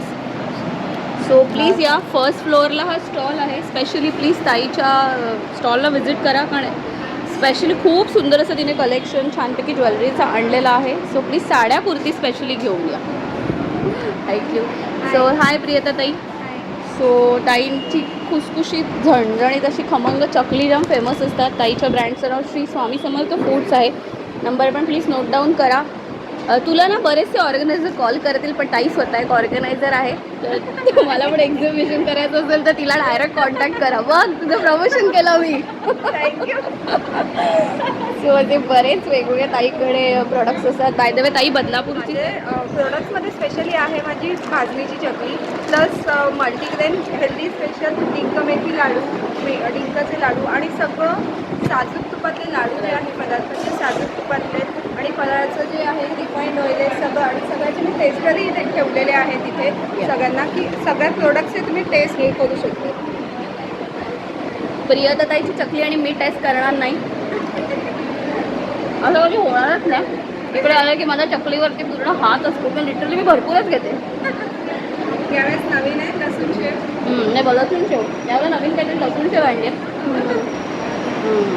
सो प्लीज या. फर्स्ट फ्लोअरला हा स्टॉल आहे. स्पेशली प्लीज ताईच्या स्टॉलला व्हिजिट करा कारण स्पेशली खूप सुंदर असं तिने कलेक्शन छानपैकी ज्वेलरीचं आणलेलं आहे. सो प्लीज साड्या कुर्ती स्पेशली घेऊन या. थँक्यू. सो हाय प्रियता ताई. सो ताईंची खुसखुशीत झणझणीत अशी खमंग चकली जाम फेमस असतात. ताईच्या ब्रँडचं नाव श्री स्वामी समर्थ फूड्स आहे. नंबर पण प्लीज नोट डाऊन करा. तुला ना बरेचसे ऑर्गनायझर कॉल करतील पण ताई स्वतः एक ऑर्गनायझर आहे. तर तुम्हाला पण एक्झिबिशन करायचं असेल तर तिला डायरेक्ट कॉन्टॅक्ट करा. बघ तुझं प्रमोशन केलं मी. थँक्यू. सो असे बरेच वेगवेगळ्या ताईकडे प्रोडक्ट्स असतात. बाय द वे ताई बदलापूरची प्रोडक्ट्समध्ये स्पेशली आहे माझी भाजणीची चकली प्लस मल्टीग्रेन हेल्दी स्पेशल डिंक मेथी लाडू, डिंकाचे लाडू आणि सगळं साजूक तुपातले लाडू जे आहे पदार्थाचे साजूक तुपातले आणि फराळाचं जे आहे रिफाईंड ऑइल आहे सगळं आणि सगळ्याचे मी टेस्टरी इथे ठेवलेले आहेत इथे सगळ्यांना की सगळ्या प्रोडक्ट्सचे तुम्ही टेस्ट हे करू शकता. प्रियता ताईची चकली आणि मी टेस्ट करणार नाही असं कधी होणारच नाही. इकडे आलं की माझ्या चकलीवरती पूर्ण हात असतो पण लिटरली मी भरपूरच घेते. यावेळेस नवीन आहे लसूण शेव. नाही लसूण शेव. यावेळेला नवीन काहीतरी लसूण शेव आणली.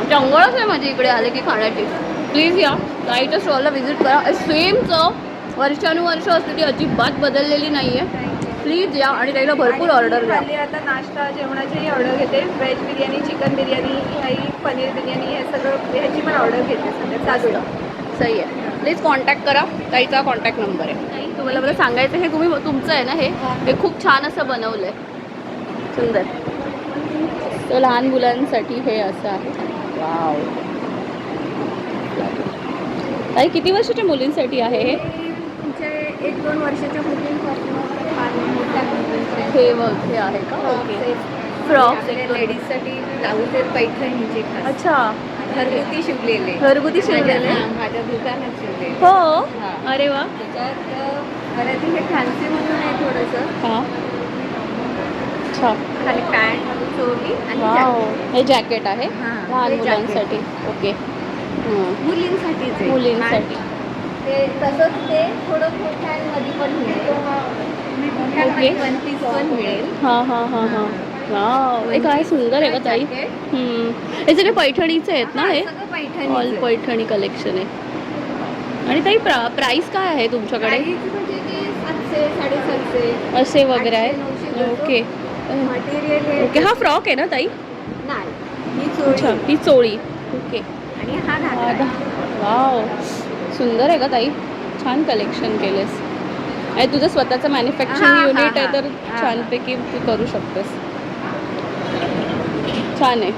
जंगलच आहे माझी इकडे आले की खाण्याची. प्लीज या ताईच्या स्टॉलला व्हिजिट करा. सेम चव वर्षानुवर्ष असते ती अजिबात बदललेली नाही आहे. प्लीज या आणि त्याला भरपूर ऑर्डर द्या. खाली आता नाश्ता जेवणाचीही ऑर्डर घेते. व्हेज बिर्याणी, चिकन बिर्याणी, ही पनीर बिर्याणी, हे सगळं ह्याची पण ऑर्डर घेते सध्या चालू आहे. सही आहे. प्लीज कॉन्टॅक्ट करा. ताईचा कॉन्टॅक्ट नंबर आहे. तुम्हाला मला सांगायचं हे तुम्ही तुमचं आहे ना हे खूप छान असं बनवलं आहे. सुंदर. तर लहान मुलांसाठी हे असं आहे. वाव. ताई किती वर्षाच्या मुलींसाठी आहे हे? तुमचे 1-2 वर्षाच्या मुलींपासून मोठ्या मुलींचे हे बघ हे आहे का? ओके. फ्रॉक्स लेडीजसाठी ब्लाऊज आहेत पैठणीचे खास. अच्छा. घरगुती शिवलेले. घरगुती शिवलेले? माझ्या दुकानात शिवलेले. हो. अरे वा. त्याच्यात घरातील हे फॅन्सी म्हणून आहे थोडंसं. हां. अच्छा. खाली पॅन्ट, चोली आणि वाव. jacket. हे जॅकेट आहे हां, लहान हे मुलांसाठी. ओके. मुलींसाठीच आहे. मुलींसाठी. ते तसंच ते थोडं मोठ्यांमध्ये पण मिळेल. मोठ्यांमध्ये ओके. 1 पीस पण मिळेल. हां हां हां हां. वाव. हे काय सुंदर आहे का ताई? हे सगळे पैठणीचे आहेत ना हे? सगळं पैठणीचं ऑल आहे. पैठणी कलेक्शन आहे. आणि ताई प्राईस काय आहे तुमच्याकडे? प्राईस म्हणजे ते 700, 750 असे वगैरे आहे? 800, 900 ओके. मटेरियल आहे. ओके. हा फ्रॉक आहे ना ताई? नाही, ही अच्छा. चोळी ही चोळी. ओके. आणि हा घागरा आहे. वाव. सुंदर आहे का ताई? छान कलेक्शन केलेस. आणि तुझं स्वतःचं मॅन्युफॅक्चरिंग हां, युनिट आहे हां, तर हां. छानपैकी तू करू शकतेस. छान आहे.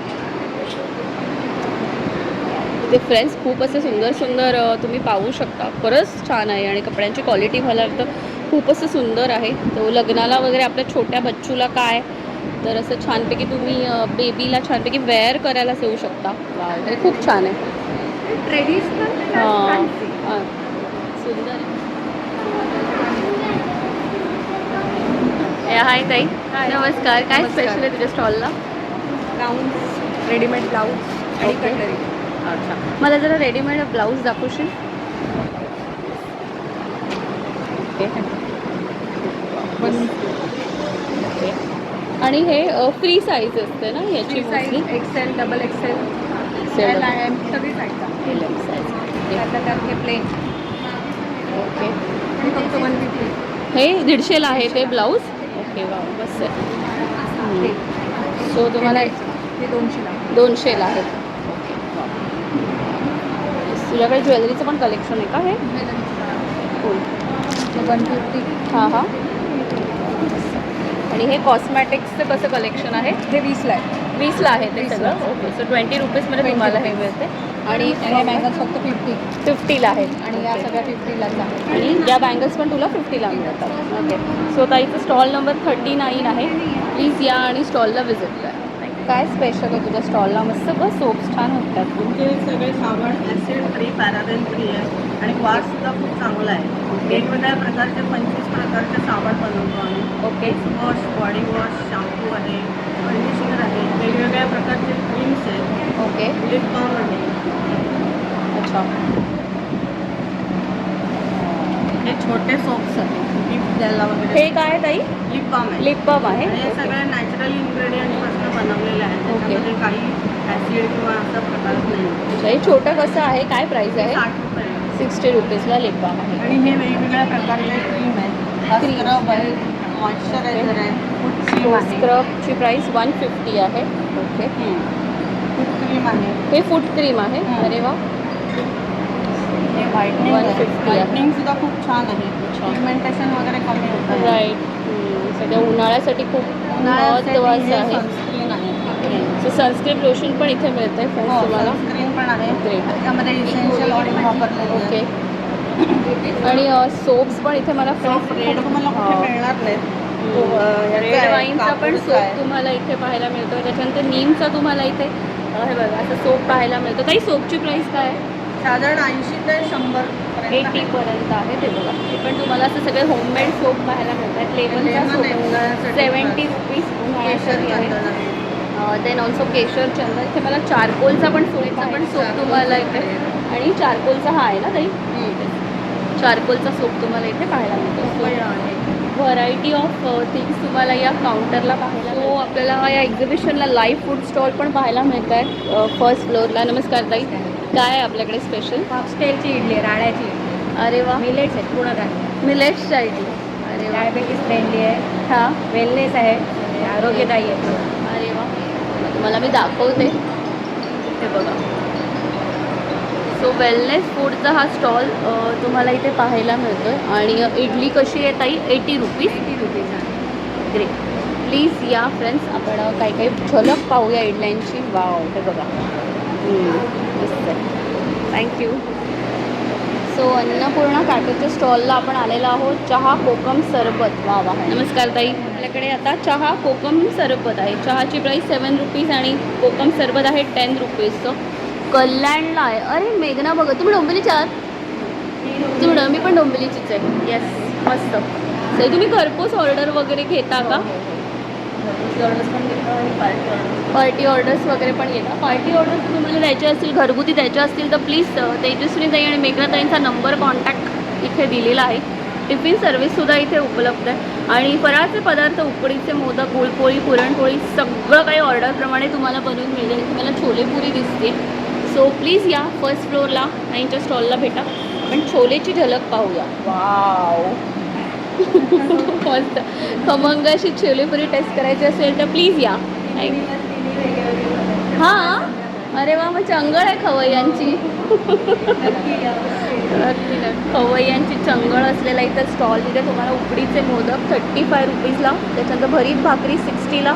ते फ्रेंड्स खूप असे सुंदर सुंदर तुम्ही पाहू शकता. खरंच छान आहे आणि कपड्यांची क्वालिटी म्हणाल तर खूप असं सुंदर आहे. तो लग्नाला वगैरे आपल्या छोट्या बच्चूला काय तर असं छानपैकी तुम्ही बेबीला छानपैकी वेअर करायला येऊ शकता. वाव. हे खूप छान आहे. ट्रेडिशनल हां. फॅन्सी. हां. सुंदर आहे. हाय ताई. नमस्कार. काय स्पेशल आहे तुझ्या स्टॉलला? गाऊन्स, रेडीमेड ब्लाऊज आणि ओके. कटरी. अच्छा. मला जरा रेडीमेड ब्लाऊज दाखवशील? ओके. ओके. आणि हे फ्री साईज असते ना याची mostly? XL, double XL, L, LM सगळी साईज. LM size. त्यात हे प्लेन ओके. आणि फक्त 150. हे 150ला आहे ते ब्लाऊज? ओके. वा. बस आहे. सो तुम्हाला हे 200 ला. 200ला आहे. ओके. तुझ्याकडे ज्वेलरीचं पण कलेक्शन आहे का हे? हो. 150. हां हां. आणि हे कॉस्मॅटिक्सचं कसं कलेक्शन आहे? हे 20ला आहे. 20ला आहे ते सगळं? ओके. सो 20 रुपीजमध्ये तुम्हाला हे मिळते. आणि हे बँगल्स फक्त 50 50ला आहेत. आणि या सगळ्या 50लाच आहे. आणि या बँगल्स पण तुला 50ला मिळतात. ओके. सो ताईचं स्टॉल नंबर 39 आहे. प्लीज या आणि स्टॉलला व्हिजिट करा. काय स्पेशल आहे तुझ्या स्टॉलला? मस्त बघ सोप्स छान होतात. तुमचे सगळे साबण ॲसिड फ्री, पॅराबेन फ्री आहे आणि वाससुद्धा खूप चांगला आहे. वेगवेगळ्या प्रकारचे 25 प्रकारचे साबण बनवतो आम्ही. Okay. Wash, body wash, shampoo आहे, कंडिशनर आहे, वेगवेगळ्या प्रकारचे क्रीम्स आहेत. ओके. लिप बाम आहे. अच्छा. हे छोटे सोप्स आहेत लिप द्यायला वगैरे. हे काय ताई? लिप बाम आहे. लिप बाम आहे. हे ओके. सगळे नॅचरल इन्ग्रेडियंटपासून बनवलेले आहे. त्याच्यामध्ये काही ॲसिड किंवा असा प्रकार नाही. अच्छा. हे छोटं कसं आहे? काय प्राईस आहे? 60 रुपये. 60 रुपीजला लिप बाम आहे. आणि हे वेगवेगळ्या प्रकारचे क्रीम आहे. हा Cream. स्क्रब आहे, मॉइश्चरायझर आहे, फूड क्रीम आहे. स्क्रबची प्राईस 150 आहे. ओके. फूड क्रीम आहे. हे फूट क्रीम आहे. अरे वा. हे व्हाईटनिंग आहे. 150 आहे. व्हाईटनिंग सुद्धा खूप छान आहे. पिगमेंटेशन वगैरे कमी होतं. राईट. सध्या उन्हाळ्यासाठी खूप महत्त्वाचं आहे. सनस्क्रीन आहे. सो सनस्क्रीन लोशन पण इथे मिळतं आहे फ्रेंड्स तुम्हाला? सनस्क्रीन पण आहे. Great. त्यामध्ये इसेन्शियल ऑइल वापरलेलं ओके. आणि सोप्स पण इथे मला सोप रेड तुम्हाला कुठे मिळणार नाही. रेड वाईनचा पण सोप तुम्हाला इथे पाहायला मिळतो. त्याच्यानंतर नीमचा तुम्हाला इथे हे बघा असं सोप पाहायला मिळतो. काही सोपची प्राईस काय आहे? साधारण 80 ते 100 80 पर्यंत आहे ते बघा. हे पण तुम्हाला असं सगळे होममेड सोप पाहायला मिळतात. लेमनचा सोप 70 रुपीज उन्हाळ्यासाठी आहे. देन ऑल्सो केशर चंदन. इथे मला चारकोलचा पण सोप तुम्हाला इथे आणि चारकोलचा हा आहे ना ताई? चारकोलचा सोप तुम्हाला इथे पाहायला मिळतो. व्हरायटी ऑफ थिंग्स तुम्हाला या काउंटरला पाहायला. सो आपल्याला या एक्झिबिशनला लाईव्ह फूड स्टॉल पण पाहायला मिळत आहे फर्स्ट फ्लोअरला. नमस्कार ताई. काय आहे आपल्याकडे स्पेशल? फॉक्सटेलची इडली, राळ्याची. अरे वा, मिलेट्स आहेत पूर्ण धान्य. मिलेट्सच्या इडली. अरे वा, डायबेटीस फ्रेंडली आहे, हां, वेलनेस आहे, आरोग्यदायी आहे. अरे वा, तुम्हाला मी दाखवते. हे बघा, सो वेलनेस फूडचा हा स्टॉल तुम्हाला इथे पाहायला मिळतोय. आणि इडली कशी आहे ताई? 80 रुपीज. 80 रुपीज आहे. ग्रेट. प्लीज या फ्रेंड्स, आपण काही काही झलक पाहूया इडल्यांची. वाव, हे बघा, मस्त आहे. थँक्यू. सो अन्नपूर्णा कॅफेच्या स्टॉलला आपण आलेलो आहोत. चहा कोकम सरबत. वा वा, नमस्कार ताई. आपल्याकडे आता चहा कोकम सरबत आहे. चहाची प्राईस 7 रुपीज आणि कोकम सरबत आहे 10 रुपीजचं. कल्याणला आहे. अरे मेघना बघा, तुम्ही डोंबिवलीच्या आहात? तुम्ही मी पण डोंबिवलीचीच आहे. येस, मस्त. सर तुम्ही घरपोच ऑर्डर वगैरे घेता का? ऑर्डर्स पण घेतो आणि पार्टी ऑर्डर. पार्टी ऑर्डर्स वगैरे पण घेता. पार्टी ऑर्डर्स तुम्हाला द्यायच्या असतील, घरगुती द्यायच्या असतील तर प्लीज तेजस्विनीताई आणि मेघनाताईंचा नंबर कॉन्टॅक्ट इथे दिलेला आहे. टिफिन सर्व्हिससुद्धा इथे उपलब्ध आहे. आणि फराळचे पदार्थ, उकडीचे मोदक, गुळपोळी, पुरणपोळी सगळं काही ऑर्डरप्रमाणे तुम्हाला बनवून मिळेल. आणि तुम्हाला छोलेपुरी दिसते. सो प्लीज या फर्स्ट फ्लोअरला ताईंच्या स्टॉलला भेटा. आपण छोलेची झलक पाहूया. वाव मस्त. खमंग अशी छोलेपुरी टेस्ट करायची असेल तर प्लीज या. हां, अरे वा, मग चंगळ आहे खवय्यांची. खवय्यांची चंगळ असलेला इथं स्टॉल. इथे तुम्हाला उकडीचे मोदक 35 रुपीजला, त्याच्यानंतर भरीत भाकरी 60ला,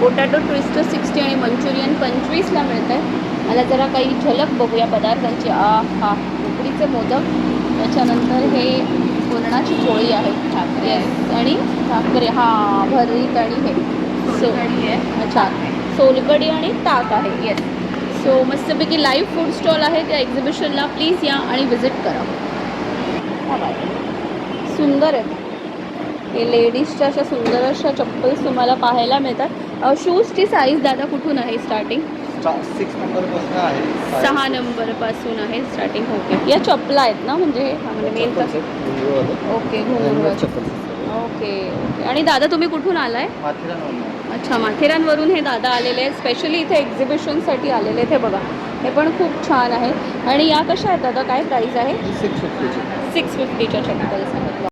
पोटॅटो ट्विस्टर 60 आणि मंचुरियन 25ला मिळत आहे. मला जरा काही झलक बघूया पदार्थांची. हा, उकडीचे मोदक, त्याच्यानंतर हे पुरणाची पोळी आहे, येस, आणि भाकरी, हां, भरीत आणि हे सोलकढी आहे. अच्छा, सोलकढी आणि ताक आहे. येस. सो मस्तपैकी लाईव्ह फूड स्टॉल आहे त्या एक्झिबिशनला. प्लीज या आणि व्हिजिट करा. सुंदर आहेत हे लेडीजच्या अशा सुंदर अशा चप्पल्स तुम्हाला पाहायला मिळतात. शूजची साईज दादा कुठून आहे स्टार्टिंग? 6 नंबरपासून आहे. 6 नंबरपासून आहे स्टार्टिंग. ओके, या चपला आहेत ना? म्हणजे मेन तर ओके, घुंगरू. Okay okay. आणि दादा तुम्ही कुठून आलाय? अच्छा, माथेरानवरून हे दादा आलेले आहेत. स्पेशली इथे एक्झिबिशनसाठी आलेले आहेत. हे बघा, हे पण खूप छान आहे. आणि या कशा आहेत दादा? काय प्राईस आहे? 650. 650च्या चप्पल्स आहेत.